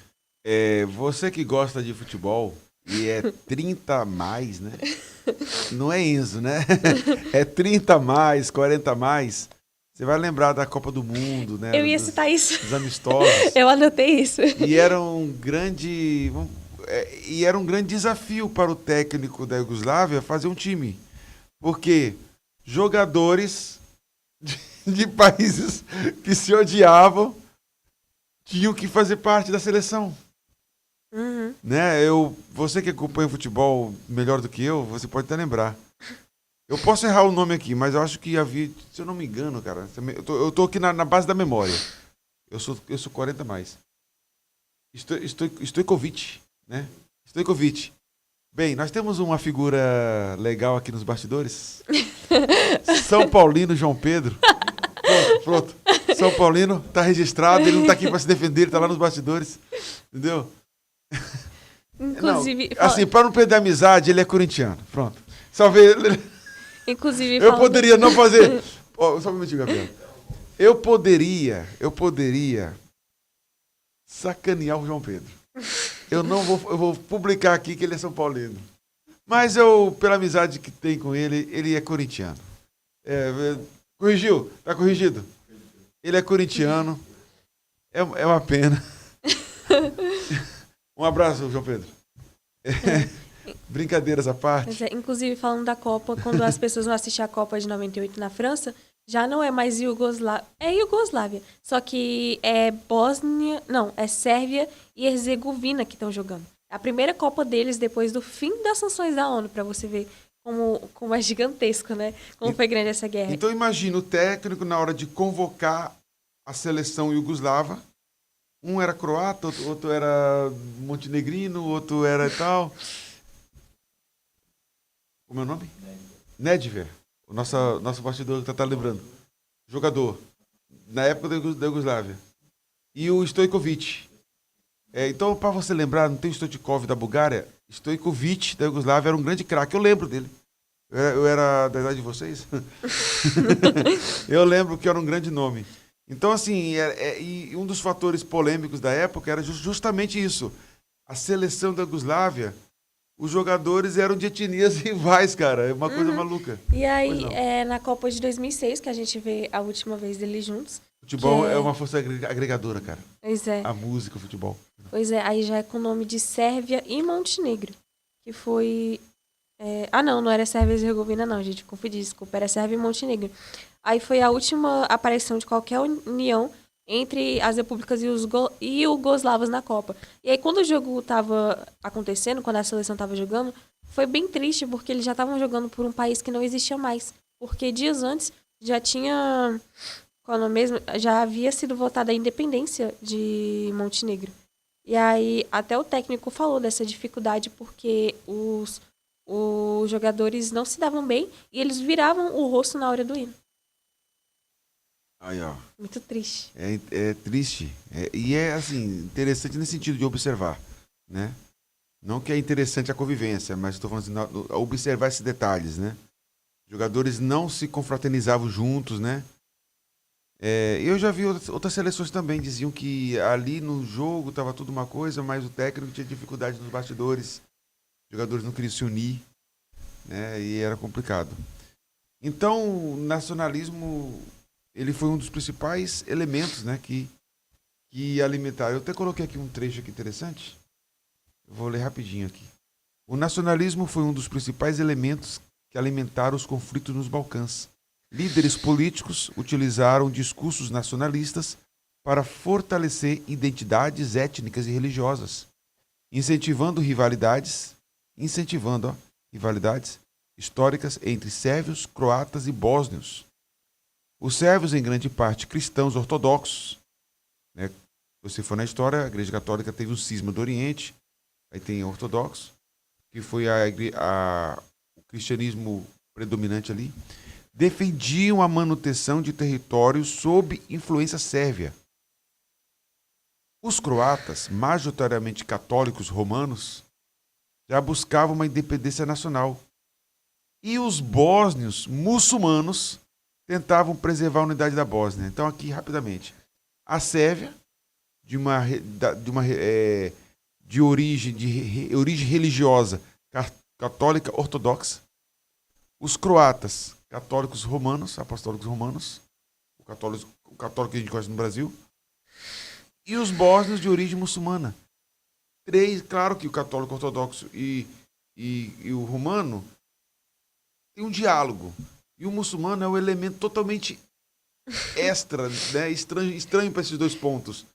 Você que gosta de futebol, e é 30 a mais, né? Não é Enzo, né? É 30 a mais, 40 a mais. Você vai lembrar da Copa do Mundo, né? Eu ia citar isso. Dos amistosos. Eu anotei isso. E era um grande desafio para o técnico da Iugoslávia fazer um time. Porque jogadores de países que se odiavam tinham que fazer parte da seleção. Uhum. Né? Você que acompanha futebol melhor do que eu, você pode até lembrar. Eu posso errar o nome aqui, mas eu acho que havia, se eu não me engano, cara, eu tô aqui na base da memória. Eu sou 40 mais. Stojkovic, né? Stojkovic. Bem, nós temos uma figura legal aqui nos bastidores. São Paulino João Pedro. Pronto. São Paulino tá registrado, ele não tá aqui para se defender, ele tá lá nos bastidores. Entendeu? Inclusive... Não, assim, para não perder a amizade, ele é corintiano. Pronto. Salve. Inclusive... Eu poderia não fazer... Só um minutinho, Gabriel. Eu poderia sacanear o João Pedro. Eu vou publicar aqui que ele é São Paulino. Mas pela amizade que tem com ele, ele é corintiano. Corrigiu? Tá corrigido? Ele é corintiano. É uma pena. Um abraço, João Pedro. Brincadeiras à parte. Inclusive, falando da Copa, quando as pessoas vão assistir a Copa de 98 na França, já não é mais Iugoslávia. É Iugoslávia. Só que é Bósnia... Não, é Sérvia e Herzegovina que estão jogando. A primeira Copa deles depois do fim das sanções da ONU, para você ver como é gigantesco, né? Como foi grande essa guerra. Então imagina o técnico na hora de convocar a seleção iugoslava. Um era croata, outro era montenegrino, outro era tal. Como é o nome? Nedved. O nosso bastidor que tá lembrando. Jogador. Na época da Iugoslávia. E o Stojkovic. Então, para você lembrar, não tem o Stoichkov da Bulgária? Stojkovic da Iugoslávia era um grande craque. Eu lembro dele. Eu era da idade de vocês? Eu lembro que era um grande nome. Então, assim, e um dos fatores polêmicos da época era justamente isso. A seleção da Iugoslávia, os jogadores eram de etnias rivais, cara. É uma coisa maluca. E aí, na Copa de 2006, que a gente vê a última vez deles juntos. Futebol é uma força agregadora, cara. Pois é. A música, o futebol. Pois é, aí já é com o nome de Sérvia e Montenegro. Que foi... não era Sérvia e Herzegovina, não, gente. Confundi, desculpa. Era Sérvia e Montenegro. Aí foi a última aparição de qualquer união entre as repúblicas e iugoslavas na Copa. E aí, quando o jogo estava acontecendo, quando a seleção estava jogando, foi bem triste, porque eles já estavam jogando por um país que não existia mais. Porque dias antes já tinha... já havia sido votada a independência de Montenegro. E aí, até o técnico falou dessa dificuldade, porque os jogadores não se davam bem e eles viravam o rosto na hora do hino. Aí, ó. Muito triste. É triste. E é, assim, interessante nesse sentido de observar, né? Não que é interessante a convivência, mas estou falando assim, observar esses detalhes, né? Os jogadores não se confraternizavam juntos, né? Eu já vi outras seleções também, diziam que ali no jogo estava tudo uma coisa, mas o técnico tinha dificuldade nos bastidores. Os jogadores não queriam se unir, né? E era complicado. Então, o nacionalismo... ele foi um dos principais elementos, né, que alimentaram. Eu até coloquei aqui um trecho aqui interessante. Eu vou ler rapidinho aqui. O nacionalismo foi um dos principais elementos que alimentaram os conflitos nos Balcãs. Líderes políticos utilizaram discursos nacionalistas para fortalecer identidades étnicas e religiosas, incentivando rivalidades históricas entre sérvios, croatas e bósnios. Os sérvios, em grande parte cristãos ortodoxos, né? Se você for na história, a Igreja Católica teve um cisma do Oriente, aí tem ortodoxo, que foi o cristianismo predominante ali, defendiam a manutenção de territórios sob influência sérvia. Os croatas, majoritariamente católicos romanos, já buscavam uma independência nacional. E os bósnios muçulmanos tentavam preservar a unidade da Bósnia. Então, aqui, rapidamente. A Sérvia, de origem religiosa católica ortodoxa. Os croatas, católicos romanos, apostólicos romanos. O católico que a gente conhece no Brasil. E os bósnios de origem muçulmana. Claro que o católico ortodoxo e o romano tem um diálogo. E o muçulmano é um elemento totalmente extra, né? Estranho para esses dois pontos.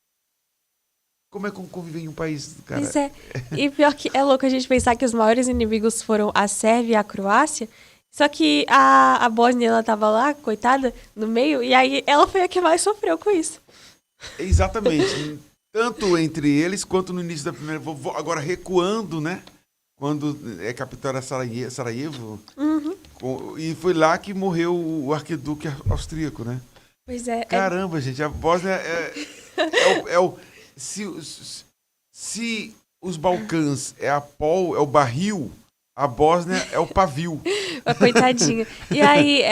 Como é que conviver em um país, cara? Isso é. E pior que é louco a gente pensar que os maiores inimigos foram a Sérvia e a Croácia. Só que a Bósnia, ela tava lá, coitada, no meio, e aí ela foi a que mais sofreu com isso. Exatamente. Tanto entre eles quanto no início da primeira. Agora recuando, né? Quando é capturada Sarajevo. Uhum. E foi lá que morreu o arquiduque austríaco, né? Pois é. Caramba, gente, a Bósnia se os Balcãs é é o barril, a Bósnia é o pavio. Coitadinha. E aí,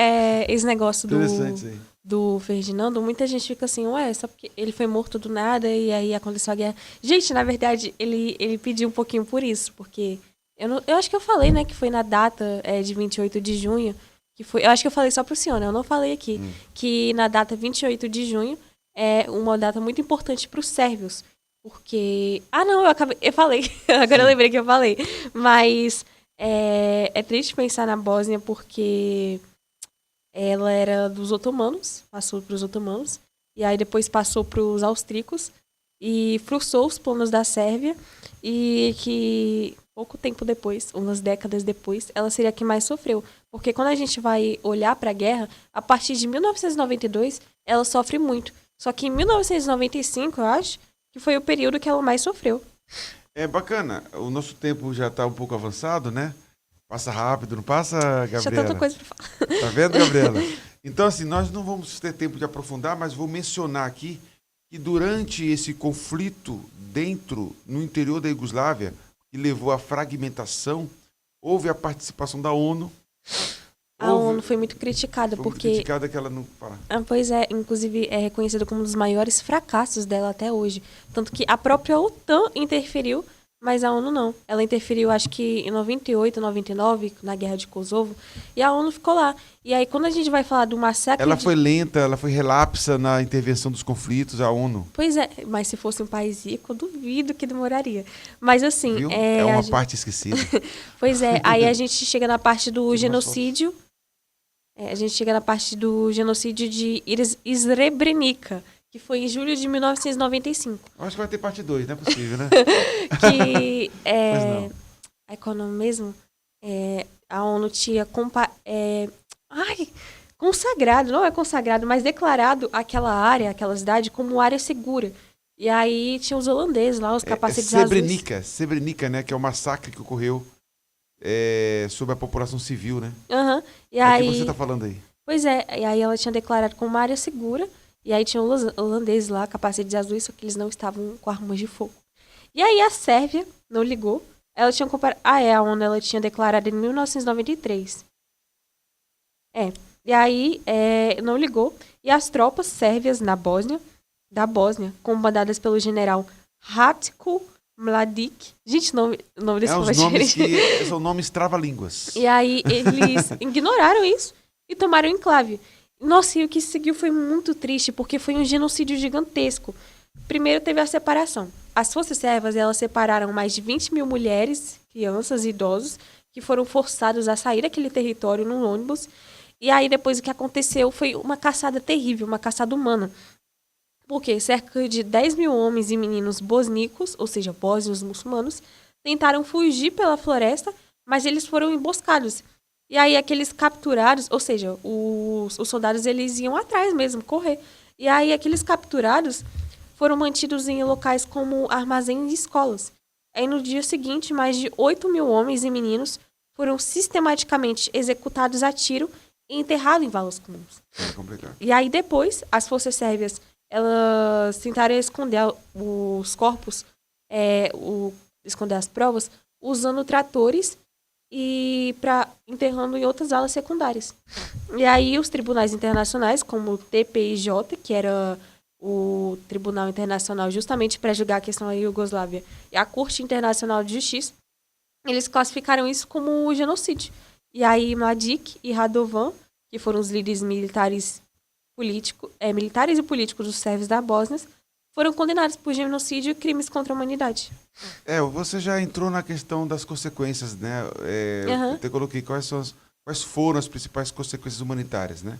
esse negócio Interessante isso aí. do Ferdinando, muita gente fica assim, ué, só porque ele foi morto do nada e aí aconteceu a guerra. Gente, na verdade, ele pediu um pouquinho por isso, porque eu acho que eu falei, né, que foi na data de 28 de junho, que foi, eu acho que eu falei só pro senhor, né, eu não falei aqui, que na data 28 de junho é uma data muito importante para os sérvios, porque... Ah, não, eu falei, agora eu lembrei que eu falei, mas é triste pensar na Bósnia porque ela era dos otomanos, passou para os otomanos, e aí depois passou para os austríacos, e frustrou os planos da Sérvia, e que pouco tempo depois, umas décadas depois, ela seria a que mais sofreu. Porque quando a gente vai olhar para a guerra, a partir de 1992, ela sofre muito. Só que em 1995, eu acho, que foi o período que ela mais sofreu. É bacana. O nosso tempo já está um pouco avançado, né? Passa rápido, não passa, Tinha Gabriela? tanta coisa para falar. Tá vendo, Gabriela? Então, assim, nós não vamos ter tempo de aprofundar, mas vou mencionar aqui que durante esse conflito no interior da Iugoslávia, que levou à fragmentação, houve a participação da ONU. A ONU foi muito criticada, porque... Muito criticada que ela não... Pois é, inclusive é reconhecida como um dos maiores fracassos dela até hoje. Tanto que a própria OTAN interferiu, mas a ONU não. Ela interferiu, acho que em 98, 99, na Guerra de Kosovo, e a ONU ficou lá. E aí, quando a gente vai falar do massacre... Ela foi lenta, ela foi relapsa na intervenção dos conflitos, a ONU. Pois é, mas se fosse um país rico, eu duvido que demoraria. Mas assim... Viu? É uma parte esquecida. Pois é, aí a gente chega na parte do genocídio... a gente chega na parte do genocídio de Srebrenica, que foi em julho de 1995. Acho que vai ter parte 2, não é possível, né? Que Pois não. qual é o nome mesmo? A ONU tinha consagrado, não é consagrado, mas declarado aquela área, aquela cidade como área segura. E aí tinha os holandeses lá, os capacetes azuis. Srebrenica, né? Que é o massacre que ocorreu sobre a população civil, né? Uhum. E O que aí, você está falando aí? pois é, e aí ela tinha declarado como uma área segura. E aí tinha os holandeses lá, capacetes azuis, só que eles não estavam com armas de fogo. E aí a Sérvia não ligou. Ela tinha comparado... a ONU ela tinha declarado em 1993. E aí não ligou. E as tropas sérvias da Bósnia, comandadas pelo general Ratko Mladic. Gente, o nome desse Os nomes que são nomes trava-línguas. E aí eles ignoraram isso e tomaram o enclave. Nossa, e o que seguiu foi muito triste, porque foi um genocídio gigantesco. Primeiro teve a separação. As forças sérvias, elas separaram mais de 20 mil mulheres, crianças e idosos, que foram forçados a sair daquele território num ônibus. E aí depois o que aconteceu foi uma caçada terrível, uma caçada humana. Porque cerca de 10 mil homens e meninos bosníacos, ou seja, bósnios muçulmanos, tentaram fugir pela floresta, mas eles foram emboscados. E aí aqueles capturados, ou seja, os soldados eles iam atrás mesmo, correr. E aí aqueles capturados foram mantidos em locais como armazéns e escolas. Aí no dia seguinte, mais de 8 mil homens e meninos foram sistematicamente executados a tiro e enterrados em valas comuns. É complicado. E aí depois, as forças sérvias, elas tentaram esconder os corpos, esconder as provas, usando tratores e enterrando em outras alas secundárias. E aí os tribunais internacionais, como o TPIJ, que era o Tribunal Internacional justamente para julgar a questão da Iugoslávia, e a Corte Internacional de Justiça, eles classificaram isso como genocídio. E aí Mladic e Radovan, que foram os líderes militares e políticos dos sérvios da Bósnia, foram condenados por genocídio e crimes contra a humanidade. Você já entrou na questão das consequências, né? Uhum. Eu até coloquei quais foram as principais consequências humanitárias, né?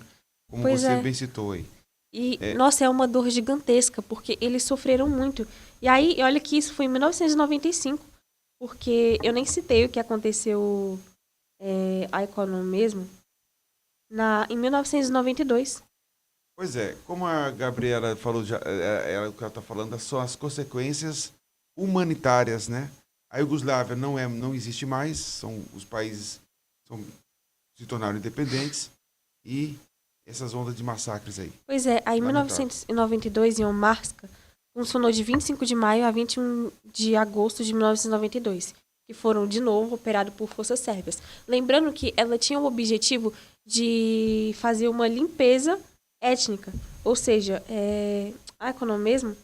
Como Pois você é. bem citou aí. E, nossa, é uma dor gigantesca, porque eles sofreram muito. E aí, olha que isso foi em 1995, porque eu nem citei o que aconteceu, qual é o nome mesmo? Em 1992. Pois é, como a Gabriela falou, o que ela está falando são as consequências humanitárias, né? A Iugoslávia não existe mais, os países são, se tornaram independentes e essas ondas de massacres aí. Pois é, aí em Lamentável. 1992, em Omarska, funcionou de 25 de maio a 21 de agosto de 1992, que foram, de novo, operados por forças sérvias. Lembrando que ela tinha o objetivo de fazer uma limpeza étnica, ou seja, qual é o nome mesmo?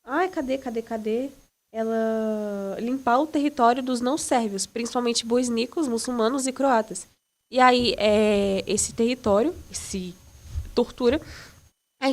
Ai, cadê? Ela limpar o território dos não sérvios, principalmente bosníacos, muçulmanos e croatas. E aí, esse território, esse tortura, aí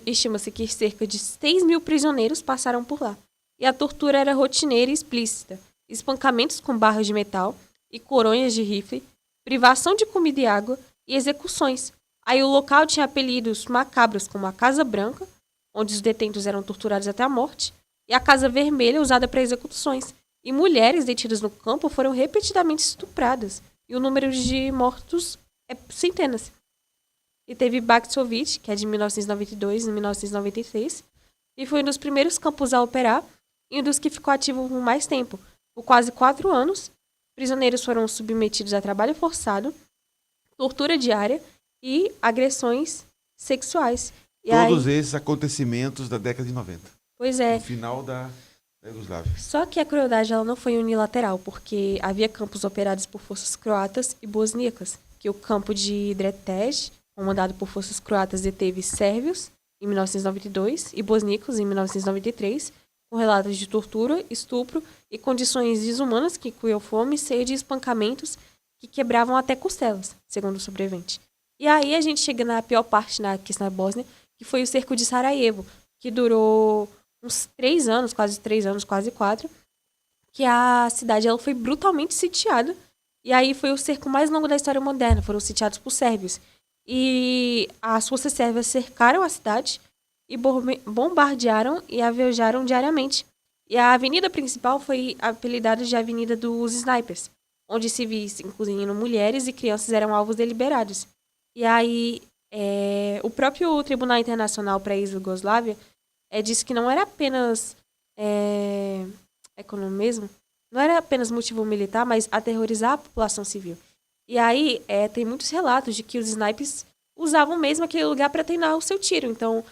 estima-se que cerca de 6 mil prisioneiros passaram por lá. E a tortura era rotineira e explícita. Espancamentos com barras de metal e coronhas de rifle, privação de comida e água e execuções. Aí o local tinha apelidos macabros como a Casa Branca, onde os detentos eram torturados até a morte, e a Casa Vermelha, usada para execuções. E mulheres detidas no campo foram repetidamente estupradas. E o número de mortos é centenas. E teve Baksovic, que é de 1992 e 1993, e foi um dos primeiros campos a operar e um dos que ficou ativo por mais tempo. Por quase 4 anos, prisioneiros foram submetidos a trabalho forçado, tortura diária e agressões sexuais. E Todos aí, esses acontecimentos da década de 90. pois é. No final da Iugoslávia. Só que a crueldade ela não foi unilateral, porque havia campos operados por forças croatas e bosníacas, que o campo de Dretej, comandado por forças croatas, deteve sérvios em 1992 e bosníacos em 1993, com relatos de tortura, estupro e condições desumanas que incluíam fome, sede e espancamentos que quebravam até costelas, segundo o sobrevivente. E aí a gente chega na pior parte na questão da Bósnia, que foi o cerco de Sarajevo, que durou uns 3 anos, quase 4, que a cidade ela foi brutalmente sitiada. E aí foi o cerco mais longo da história moderna, foram sitiados por sérvios. E as forças sérvias cercaram a cidade e bombardearam e alvejaram diariamente. E a avenida principal foi apelidada de Avenida dos Snipers, onde civis, incluindo mulheres e crianças, eram alvos deliberados. E aí o próprio Tribunal Internacional para a Ex-Yugoslávia disse que não era apenas como mesmo? Não era apenas motivo militar, mas aterrorizar a população civil. E aí tem muitos relatos de que os snipers usavam mesmo aquele lugar para treinar o seu tiro. Então,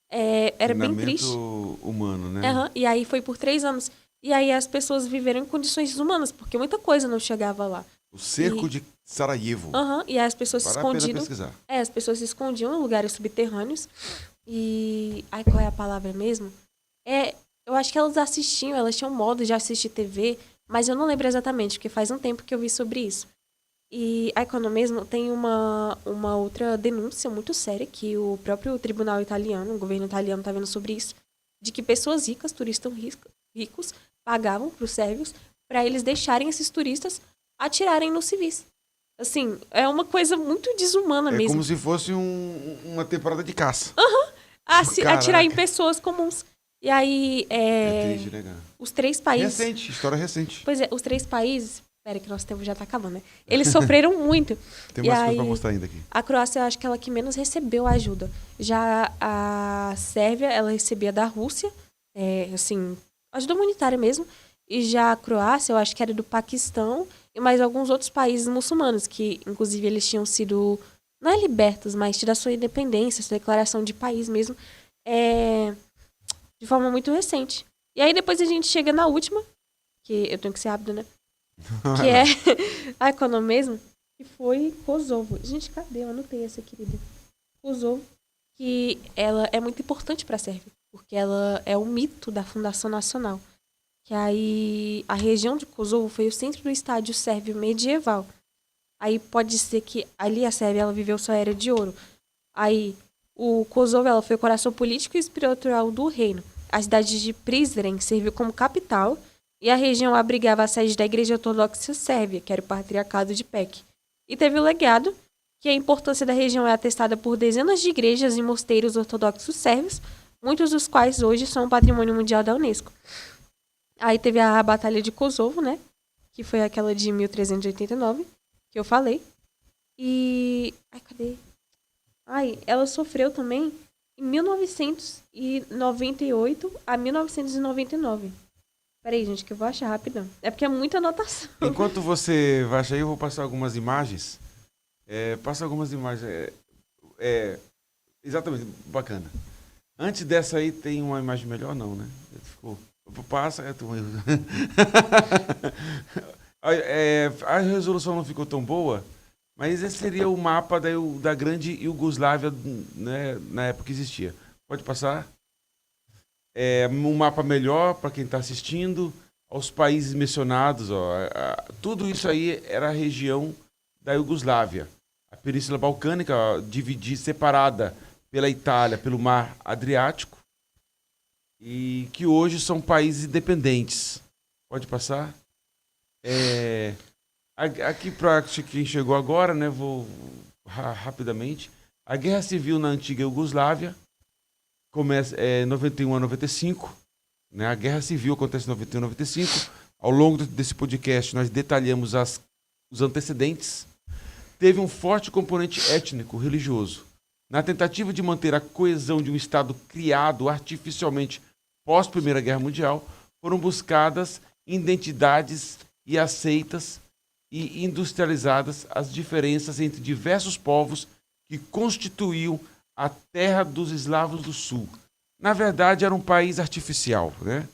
era bem triste. Humano, né? Uhum. E aí foi por 3 anos. E aí as pessoas viveram em condições desumanas, porque muita coisa não chegava lá. O cerco de Sarajevo. Uhum. E aí as pessoas se escondiam. Pesquisar. As pessoas se escondiam em lugares subterrâneos. E. Ai, qual é a palavra mesmo? Eu acho que elas tinham modo de assistir TV, mas eu não lembro exatamente, porque faz um tempo que eu vi sobre isso. E aí, quando mesmo, tem uma outra denúncia muito séria que o próprio tribunal italiano, o governo italiano está vendo sobre isso, de que pessoas ricas, turistas ricos, pagavam para os sérvios para eles deixarem esses turistas atirarem nos civis. Assim, é uma coisa muito desumana mesmo. É como se fosse uma temporada de caça. Atirar em pessoas comuns. E aí, triste, né, cara? Os 3 países... História recente. Pois é, os 3 países... Espera que nosso tempo já tá acabando, né? Eles sofreram muito. Tem mais coisa pra mostrar ainda aqui. A Croácia, eu acho que ela que menos recebeu ajuda. Já a Sérvia, ela recebia da Rússia, ajuda humanitária mesmo. E já a Croácia, eu acho que era do Paquistão e mais alguns outros países muçulmanos, que inclusive eles tinham sido, não é libertos, mas tido a sua independência, sua declaração de país mesmo, de forma muito recente. E aí depois a gente chega na última, que eu tenho que ser rápido, né? Que é... Ai, qual é o nome mesmo? Que foi Kosovo. Gente, cadê? Eu anotei essa, querida. Kosovo. Que ela é muito importante para a Sérvia. Porque ela é o mito da fundação nacional. Que aí... A região de Kosovo foi o centro do estádio sérvio medieval. Aí pode ser que ali a Sérvia ela viveu sua era de ouro. Aí o Kosovo ela foi o coração político e espiritual do reino. A cidade de Prizren serviu como capital... E a região abrigava a sede da Igreja Ortodoxa Sérvia, que era o Patriarcado de Pec. E teve o legado, que a importância da região é atestada por dezenas de igrejas e mosteiros ortodoxos sérvios, muitos dos quais hoje são Patrimônio Mundial da Unesco. Aí teve a Batalha de Kosovo, né? Que foi aquela de 1389, que eu falei. E... Ai, cadê? Ela sofreu também em 1998 a 1999. Peraí, gente, que eu vou achar rapidão. É porque é muita anotação. Enquanto você vai achar aí, eu vou passar algumas imagens. Passa algumas imagens. Exatamente, bacana. Antes dessa aí, tem uma imagem melhor? Não, né? Ficou. Passa, a resolução não ficou tão boa, mas esse seria o mapa da grande Iugoslávia, né, na época que existia. Pode passar? Um mapa melhor para quem está assistindo, aos países mencionados. Tudo isso aí era a região da Iugoslávia. A Península Balcânica, separada pela Itália, pelo Mar Adriático, e que hoje são países independentes. Pode passar? Aqui para quem chegou agora, né, vou rapidamente. A Guerra Civil na antiga Iugoslávia começa em 91 a 95. Né? A Guerra Civil acontece em 91 a 95. Ao longo desse podcast, nós detalhamos os antecedentes. Teve um forte componente étnico, religioso. Na tentativa de manter a coesão de um Estado criado artificialmente pós-Primeira Guerra Mundial, foram buscadas identidades e aceitas e industrializadas as diferenças entre diversos povos que constituíam a terra dos eslavos do sul. Na verdade, era um país artificial, né?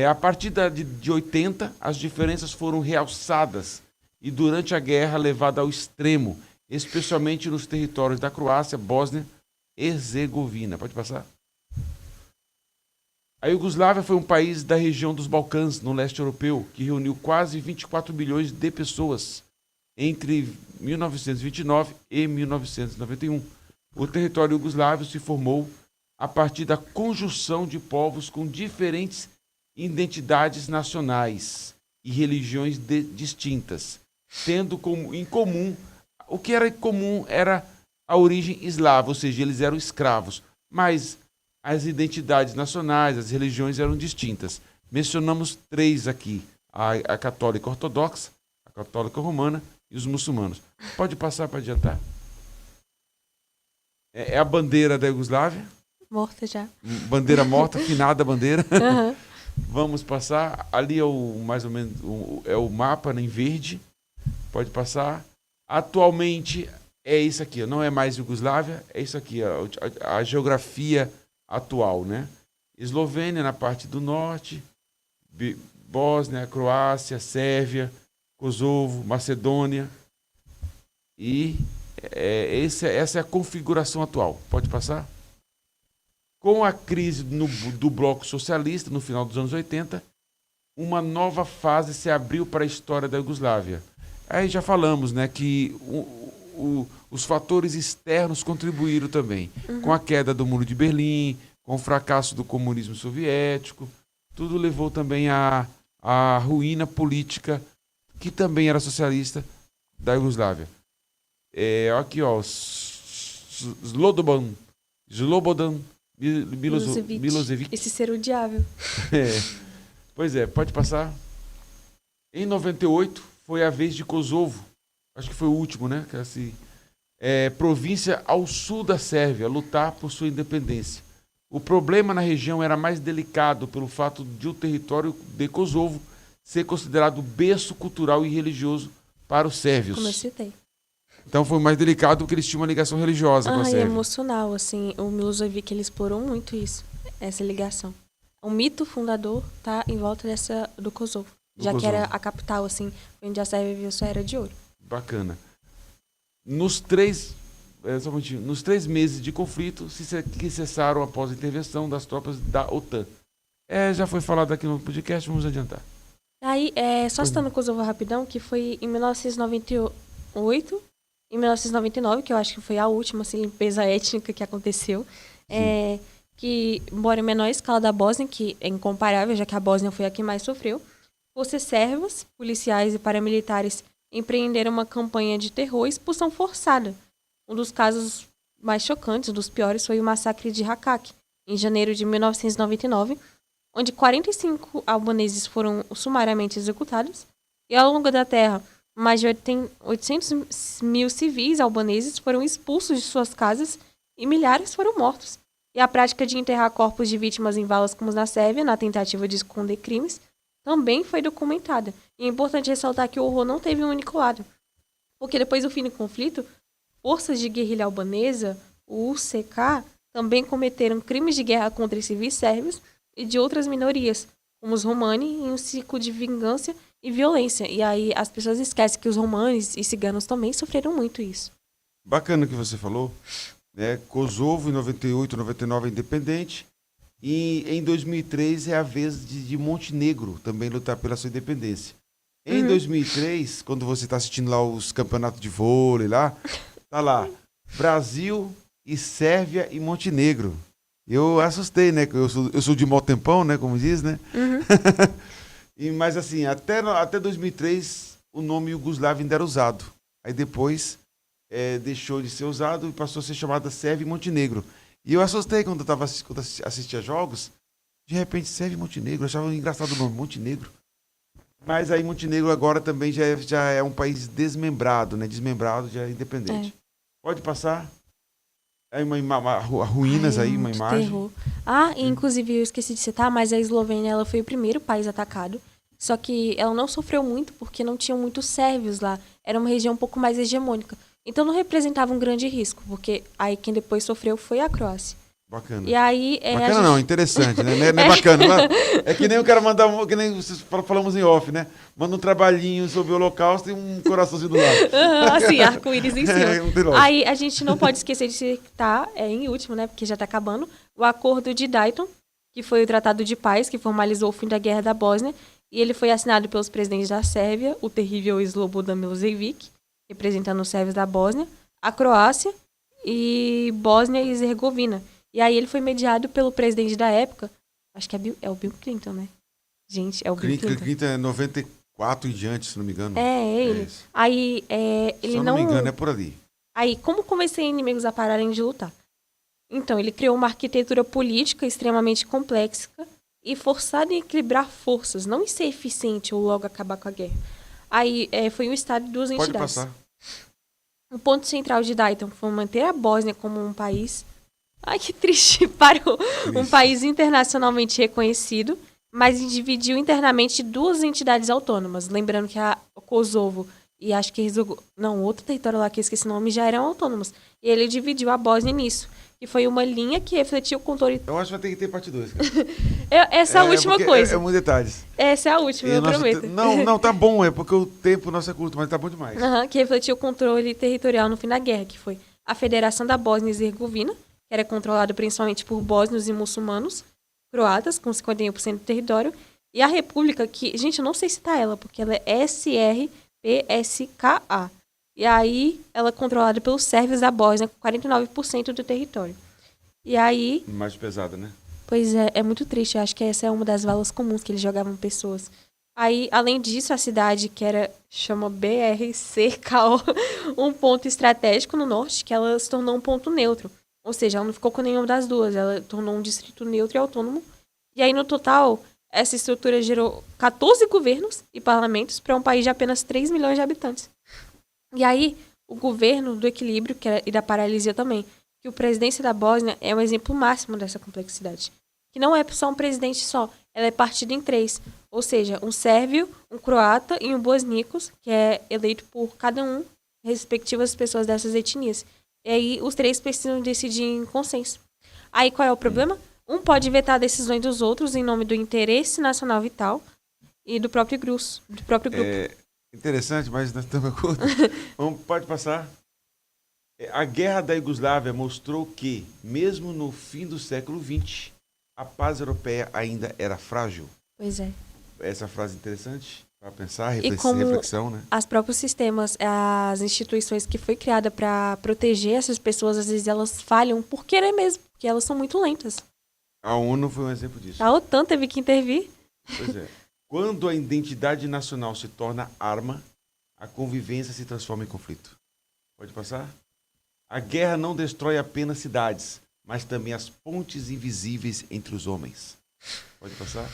A partir de 80, as diferenças foram realçadas e durante a guerra levada ao extremo, especialmente nos territórios da Croácia, Bósnia e Herzegovina. Pode passar? A Iugoslávia foi um país da região dos Balcãs, no leste europeu, que reuniu quase 24 milhões de pessoas entre 1929 e 1991. O território iugoslávio se formou a partir da conjunção de povos com diferentes identidades nacionais e religiões distintas, tendo em comum, o que era comum era a origem eslava, ou seja, eles eram escravos, mas as identidades nacionais, as religiões eram distintas. Mencionamos 3 aqui, a católica ortodoxa, a católica romana e os muçulmanos. Pode passar para adiantar. É a bandeira da Iugoslávia. Morta já. Bandeira morta, finada bandeira. Uhum. Vamos passar. Ali é mais ou menos o mapa, né, em verde. Pode passar. Atualmente é isso aqui. Não é mais Iugoslávia, é isso aqui. A geografia atual, né? Eslovênia na parte do norte, Bósnia, Croácia, Sérvia, Kosovo, Macedônia. E essa é a configuração atual. Pode passar? Com a crise do bloco socialista, no final dos anos 80, uma nova fase se abriu para a história da Iugoslávia. Aí já falamos, né, que os fatores externos contribuíram também. Uhum. Com a queda do Muro de Berlim, com o fracasso do comunismo soviético, tudo levou também à ruína política, que também era socialista, da Iugoslávia. Aqui, ó, Slobodan Milosevic. Esse ser odiável. Pois é, pode passar. Em 98, foi a vez de Kosovo. Acho que foi o último, né? Província ao sul da Sérvia, lutar por sua independência. O problema na região era mais delicado pelo fato de o território de Kosovo ser considerado berço cultural e religioso para os sérvios. Como eu citei. Então foi mais delicado porque eles tinham uma ligação religiosa com a Sérvia. E emocional, assim. O Milosevic, ele explorou muito isso, essa ligação. O mito fundador tá em volta do Kosovo. Que era a capital, assim, onde a Sérvia viu sua era de ouro. Bacana. Nos 3 meses de conflito, que cessaram após a intervenção das tropas da OTAN. Já foi falado aqui no podcast, vamos adiantar. Aí, só citando o Kosovo rapidão, que foi em 1998, em 1999, que eu acho que foi a última assim, limpeza étnica que aconteceu, que, embora em menor escala da Bósnia, que é incomparável, já que a Bósnia foi a que mais sofreu, forças sérvias, policiais e paramilitares empreenderam uma campanha de terror e expulsão forçada. Um dos casos mais chocantes, dos piores, foi o massacre de Hačak, em janeiro de 1999, onde 45 albaneses foram sumariamente executados, e ao longo da terra, mais de 800 mil civis albaneses foram expulsos de suas casas e milhares foram mortos. E a prática de enterrar corpos de vítimas em valas comuns na Sérvia, na tentativa de esconder crimes, também foi documentada. E é importante ressaltar que o horror não teve um único lado. Porque depois do fim do conflito, forças de guerrilha albanesa, o UCK, também cometeram crimes de guerra contra civis sérvios e de outras minorias, como os romani, em um ciclo de vingança e violência. E aí as pessoas esquecem que os romanes e ciganos também sofreram muito isso. Bacana o que você falou. Né? Kosovo, em 98, 99 é independente. E em 2003 é a vez de Montenegro também lutar pela sua independência. Em 2003, quando você está assistindo lá os campeonatos de vôlei lá, tá lá, Brasil e Sérvia e Montenegro. Eu assustei, né? Eu sou de mau tempão, né? Como diz, né? Mas assim, até 2003 o nome Iugoslávia ainda era usado. Aí depois deixou de ser usado e passou a ser chamada Sérvia e Montenegro. E eu assustei quando eu assistia jogos. De repente, Sérvia e Montenegro. Eu achava engraçado o nome, Montenegro. Mas aí Montenegro agora também já é um país desmembrado, né? Desmembrado, já é independente. Pode passar. Aí ruínas aí, uma imagem. Terror. Inclusive eu esqueci de citar, mas a Eslovênia ela foi o primeiro país atacado. Só que ela não sofreu muito porque não tinham muitos sérvios lá. Era uma região um pouco mais hegemônica. Então não representava um grande risco, porque aí quem depois sofreu foi a Croácia. Bacana. E aí, bacana não, interessante, né? Não é bacana. É que nem eu quero mandar, que nem vocês falamos em off, né? Manda um trabalhinho sobre o Holocausto e um coraçãozinho do lado. Assim, arco-íris em cima. Não tem lógica. Aí a gente não pode esquecer de citar, em último, né? Porque já tá acabando, o Acordo de Dayton, que foi o tratado de paz que formalizou o fim da Guerra da Bósnia. E ele foi assinado pelos presidentes da Sérvia, o terrível Slobodan Milošević, representando os sérvios da Bósnia, a Croácia e Bósnia e Herzegovina. E aí ele foi mediado pelo presidente da época, acho que é o Bill Clinton, né? Gente, é o Bill Clinton. Clinton é 94 em diante, se não me engano. É ele. Aí ele se eu não me engano, é por ali. Aí, como convencer inimigos a pararem de lutar? Então, ele criou uma arquitetura política extremamente complexa e forçada em equilibrar forças, não em ser eficiente ou logo acabar com a guerra. Aí foi um estado de duas entidades. Pode passar. O ponto central de Dayton foi manter a Bósnia como um país... Ai, que triste. Um país internacionalmente reconhecido, mas dividiu internamente duas entidades autônomas. Lembrando que o Kosovo e acho que outro território lá que eu esqueci o nome já eram autônomos. E ele dividiu a Bósnia nisso. E foi uma linha que refletiu o controle... Eu acho que vai ter que ter parte 2. Essa é a última coisa. É muito detalhes. Essa é a última, eu prometo. Não, tá bom, é porque o tempo nosso é curto, mas tá bom demais. Que refletiu o controle territorial no fim da guerra, que foi a Federação da Bósnia e Herzegovina, que era controlada principalmente por bósnios e muçulmanos, croatas, com 51% do território, e a República, que, gente, eu não sei citar ela, porque ela é SRPSKA. E aí, ela é controlada pelos sérvios da Bósnia, com 49% do território. E aí... Mais pesada, né? Pois é muito triste. Eu acho que essa é uma das valas comuns que eles jogavam pessoas. Aí, além disso, a cidade, chama BRCKO, um ponto estratégico no norte, que ela se tornou um ponto neutro. Ou seja, ela não ficou com nenhuma das duas. Ela tornou um distrito neutro e autônomo. E aí, no total, essa estrutura gerou 14 governos e parlamentos para um país de apenas 3 milhões de habitantes. E aí, o governo do equilíbrio e da paralisia também, que a presidência da Bósnia é um exemplo máximo dessa complexidade. Que não é só um presidente só, ela é partida em 3. Ou seja, um sérvio, um croata e um bosníacos, que é eleito por cada um, respectivas pessoas dessas etnias. E aí, os 3 precisam decidir em consenso. Aí, qual é o problema? Um pode vetar decisões dos outros em nome do interesse nacional vital e do próprio grupo. Interessante, mas nós estamos curto. Pode passar. A Guerra da Iugoslávia mostrou que, mesmo no fim do século XX, a paz europeia ainda era frágil. Pois é. Essa frase é interessante para pensar, reflexão, né? Os próprios sistemas, as instituições que foi criada para proteger essas pessoas, às vezes elas falham por querer mesmo, porque elas são muito lentas. A ONU foi um exemplo disso. A OTAN teve que intervir. Pois é. Quando a identidade nacional se torna arma, a convivência se transforma em conflito. Pode passar? A guerra não destrói apenas cidades, mas também as pontes invisíveis entre os homens. Pode passar?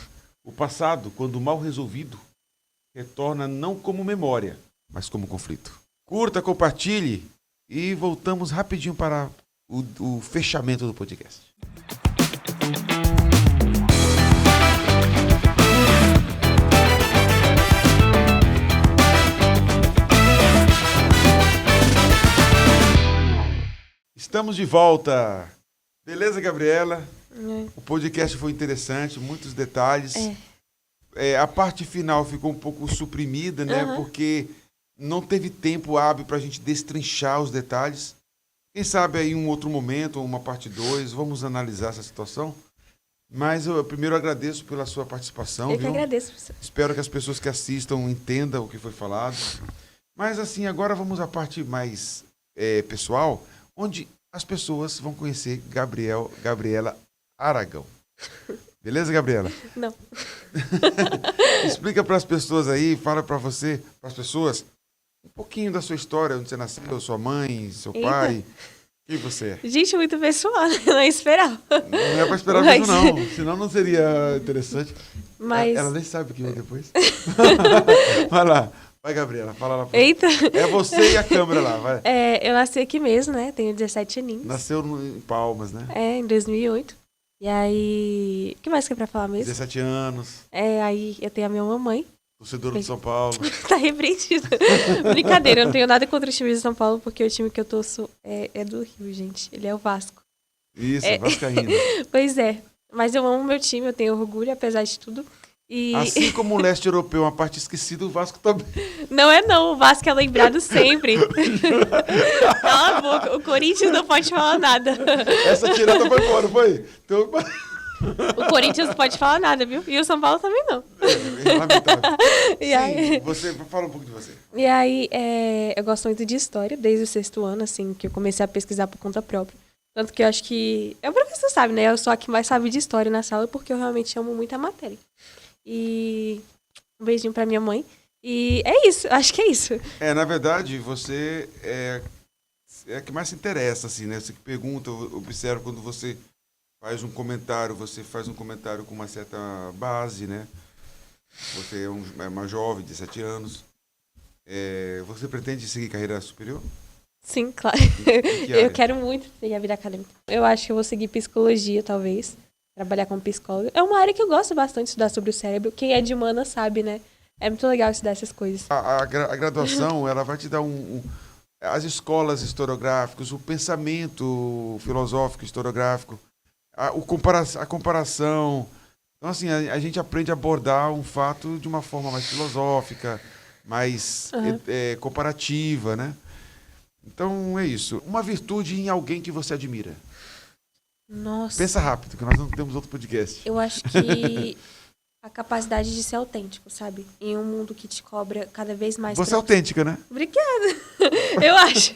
O passado, quando mal resolvido, retorna não como memória, mas como conflito. Curta, compartilhe e voltamos rapidinho para o fechamento do podcast. Estamos de volta. Beleza, Gabriela? O podcast foi interessante, muitos detalhes. A parte final ficou um pouco suprimida, né? Porque não teve tempo hábil para a gente destrinchar os detalhes. Quem sabe aí um outro momento, ou uma parte 2, vamos analisar essa situação. Mas eu primeiro agradeço pela sua participação. Eu que agradeço. Espero que as pessoas que assistam entendam o que foi falado. Mas assim, agora vamos à parte mais pessoal, onde as pessoas vão conhecer Gabriela Aragão. Beleza, Gabriela? Não. Explica para as pessoas aí, fala para as pessoas, um pouquinho da sua história, onde você nasceu, sua mãe, seu pai. Quem você é? Gente, muito pessoal, não esperava. Não é para esperar mesmo, não. Senão não seria interessante. Mas... Ela nem sabe o que vem depois. Vai lá. Vai, Gabriela, fala lá. Eita. É você e a câmera lá, vai. Eu nasci aqui mesmo, né? Tenho 17 aninhos. Nasceu em Palmas, né? Em 2008. E aí... O que mais que é pra falar mesmo? 17 anos. Aí eu tenho a minha mamãe. Torcedora do São Paulo. Tá repreendido. Brincadeira, eu não tenho nada contra o time de São Paulo, porque o time que eu torço é do Rio, gente. Ele é o Vasco. Isso, vascaíno. Pois é. Mas eu amo meu time, eu tenho orgulho, apesar de tudo. E... Assim como o leste europeu é uma parte esquecida, o Vasco também. Não é não, o Vasco é lembrado sempre. Cala a boca, o Corinthians não pode falar nada. Essa tirada foi fora, foi? Então... O Corinthians não pode falar nada, viu? E o São Paulo também não. É lamentável. E aí... Sim, você, fala um pouco de você. E aí, eu gosto muito de história, desde o 6º ano, assim, que eu comecei a pesquisar por conta própria. Tanto que eu acho que... O professor sabe, né? Eu sou a que mais sabe de história na sala, porque eu realmente amo muito a matéria. E um beijinho pra minha mãe. E é isso, acho que é isso. Na verdade, você é a que mais se interessa, assim, né? Você que pergunta, observa quando você faz um comentário com uma certa base, né? Você é uma jovem de 17 anos. Você pretende seguir carreira superior? Sim, claro. Que Eu quero muito seguir a vida acadêmica. Eu acho que eu vou seguir psicologia, talvez. Trabalhar como psicóloga. É uma área que eu gosto bastante de estudar sobre o cérebro. Quem é de humanas sabe, né? É muito legal estudar essas coisas. A graduação, ela vai te dar as escolas historiográficas, o pensamento filosófico historiográfico, a comparação. Então, assim, a gente aprende a abordar um fato de uma forma mais filosófica, mais comparativa, né? Então, é isso. Uma virtude em alguém que você admira. Nossa. Pensa rápido, que nós não temos outro podcast. Eu acho que a capacidade de ser autêntico, sabe? Em um mundo que te cobra cada vez mais... Você é autêntica, né? Obrigada. Eu acho.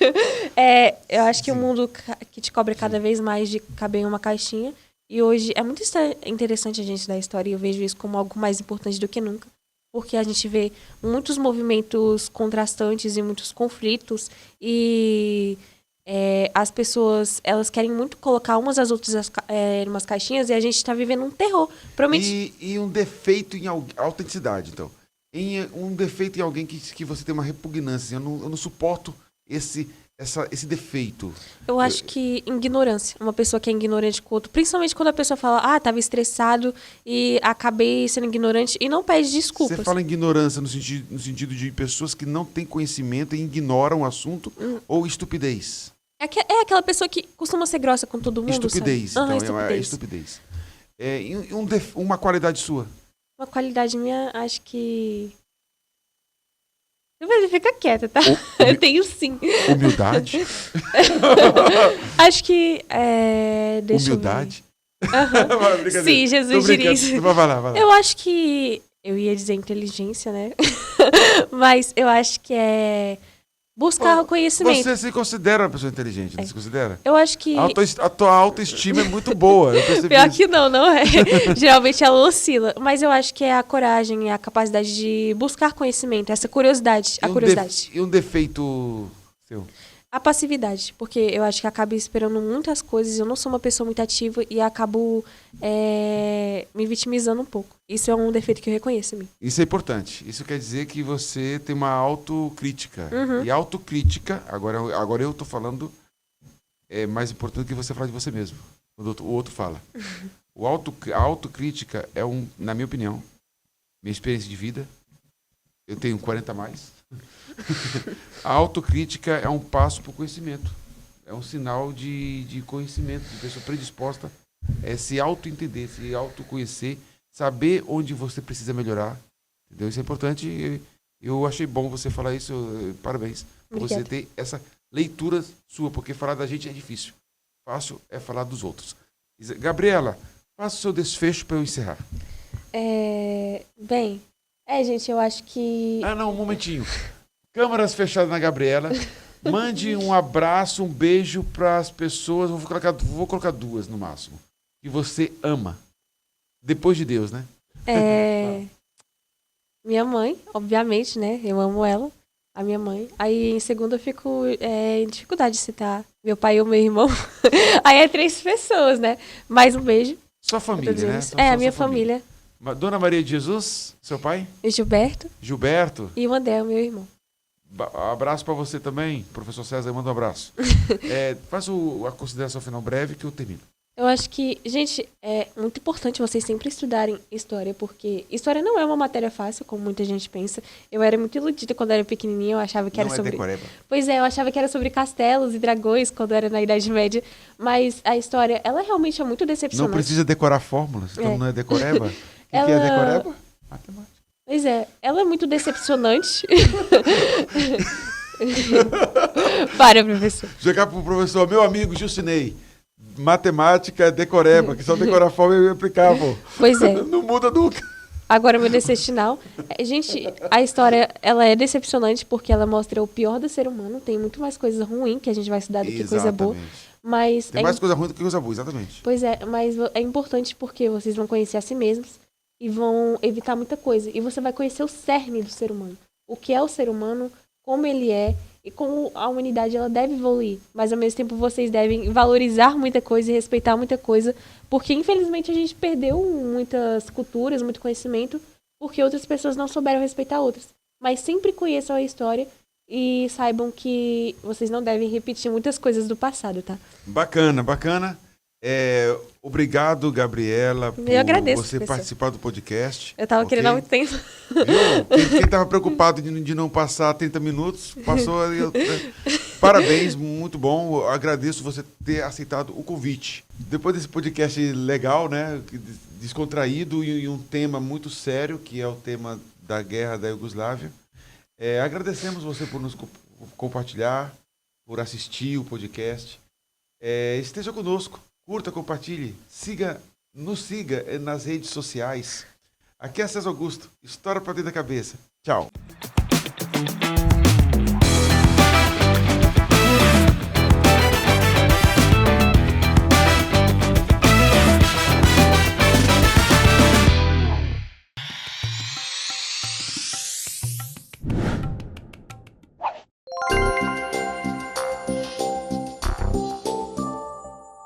Eu acho que o mundo que te cobra cada vez mais de caber em uma caixinha. E hoje é muito interessante a gente estudar história, e eu vejo isso como algo mais importante do que nunca. Porque a gente vê muitos movimentos contrastantes e muitos conflitos. E... as pessoas, elas querem muito colocar umas às outras em umas caixinhas, e a gente está vivendo um terror. E um defeito em autenticidade, então. Um defeito em alguém que você tem uma repugnância. Eu não suporto esse defeito. Eu acho que ignorância. Uma pessoa que é ignorante com o outro. Principalmente quando a pessoa fala, estava estressado e acabei sendo ignorante, e não pede desculpas. Você fala ignorância no sentido de pessoas que não têm conhecimento e ignoram o assunto, ou estupidez? É aquela pessoa que costuma ser grossa com todo mundo, estupidez, sabe? então, é estupidez. Uma qualidade sua? Uma qualidade minha, acho que... Fica quieta, tá? Eu tenho sim. Humildade? Acho que... Humildade? Sim, Jesus diria isso. Vai lá. Eu acho que... Eu ia dizer inteligência, né? Mas eu acho que é... buscar o conhecimento. Você se considera uma pessoa inteligente, não se considera? Eu acho que... A tua autoestima é muito boa. Pior que não é. Geralmente ela oscila. Mas eu acho que é a coragem, a capacidade de buscar conhecimento, essa curiosidade. E um defeito seu? A passividade, porque eu acho que acabo esperando muitas coisas, eu não sou uma pessoa muito ativa e acabo me vitimizando um pouco. Isso é um defeito que eu reconheço em mim. Isso é importante. Isso quer dizer que você tem uma autocrítica. Uhum. E autocrítica, agora eu tô falando, é mais importante que você falar de você mesmo. Quando o outro fala. A autocrítica é na minha opinião, minha experiência de vida, eu tenho 40 a mais. A autocrítica é um passo para o conhecimento. É um sinal de conhecimento, de pessoa predisposta a se auto-entender, se autoconhecer, saber onde você precisa melhorar. Entendeu? Isso é importante. Eu achei bom você falar isso. Parabéns por você ter essa leitura sua, porque falar da gente é difícil. Fácil é falar dos outros. Gabriela, faça o seu desfecho para eu encerrar. Gente, eu acho que... Ah, não, um momentinho. Câmeras fechadas na Gabriela. Mande um abraço, um beijo para as pessoas. Vou colocar 2 no máximo. Que você ama. Depois de Deus, né? Minha mãe, obviamente, né? Eu amo ela. A minha mãe. Aí, em segundo, eu fico em dificuldade de citar meu pai e o meu irmão. Aí é 3 pessoas, né? Mais um beijo. Sua família, né? A minha família. Dona Maria de Jesus, seu pai? Gilberto. E o André, o meu irmão. Abraço para você também, professor César, manda um abraço. Faça a consideração final breve que eu termino. Eu acho que, gente, é muito importante vocês sempre estudarem história, porque história não é uma matéria fácil, como muita gente pensa. Eu era muito iludida quando era pequenininha, eu achava que era sobre... decoreba. Pois é, eu achava que era sobre castelos e dragões quando era na Idade Média, mas a história, ela realmente é muito decepcionante. Não precisa decorar fórmulas, então não é decoreba? O que é decoreba? Matemática. Pois é, ela é muito decepcionante. Para, professor. Jogar pro professor, meu amigo Gilcinei. Matemática é decoreba, que só decorar fórmula eu aplicava. Pois é. Não muda nunca. Agora, meu desfecho. Gente, a história, ela é decepcionante porque ela mostra o pior do ser humano. Tem muito mais coisa ruim que a gente vai estudar do que coisa boa. Mas tem mais coisa ruim do que coisa boa, exatamente. Pois é, mas é importante porque vocês vão conhecer a si mesmos e vão evitar muita coisa. E você vai conhecer o cerne do ser humano. O que é o ser humano, como ele é e como a humanidade ela deve evoluir. Mas, ao mesmo tempo, vocês devem valorizar muita coisa e respeitar muita coisa, porque, infelizmente, a gente perdeu muitas culturas, muito conhecimento, porque outras pessoas não souberam respeitar outras. Mas sempre conheçam a história e saibam que vocês não devem repetir muitas coisas do passado, tá? Bacana. Obrigado, Gabriela, por você participar do podcast. Eu tava querendo há muito tempo. Quem estava preocupado de não passar 30 minutos, passou. Parabéns, muito bom. Eu agradeço você ter aceitado o convite. Depois desse podcast legal, né, descontraído e um tema muito sério, que é o tema da guerra da Iugoslávia, agradecemos você por nos compartilhar, por assistir o podcast. Esteja conosco. Curta, compartilhe, nos siga nas redes sociais. Aqui é César Augusto, História para Dentro da Cabeça. Tchau.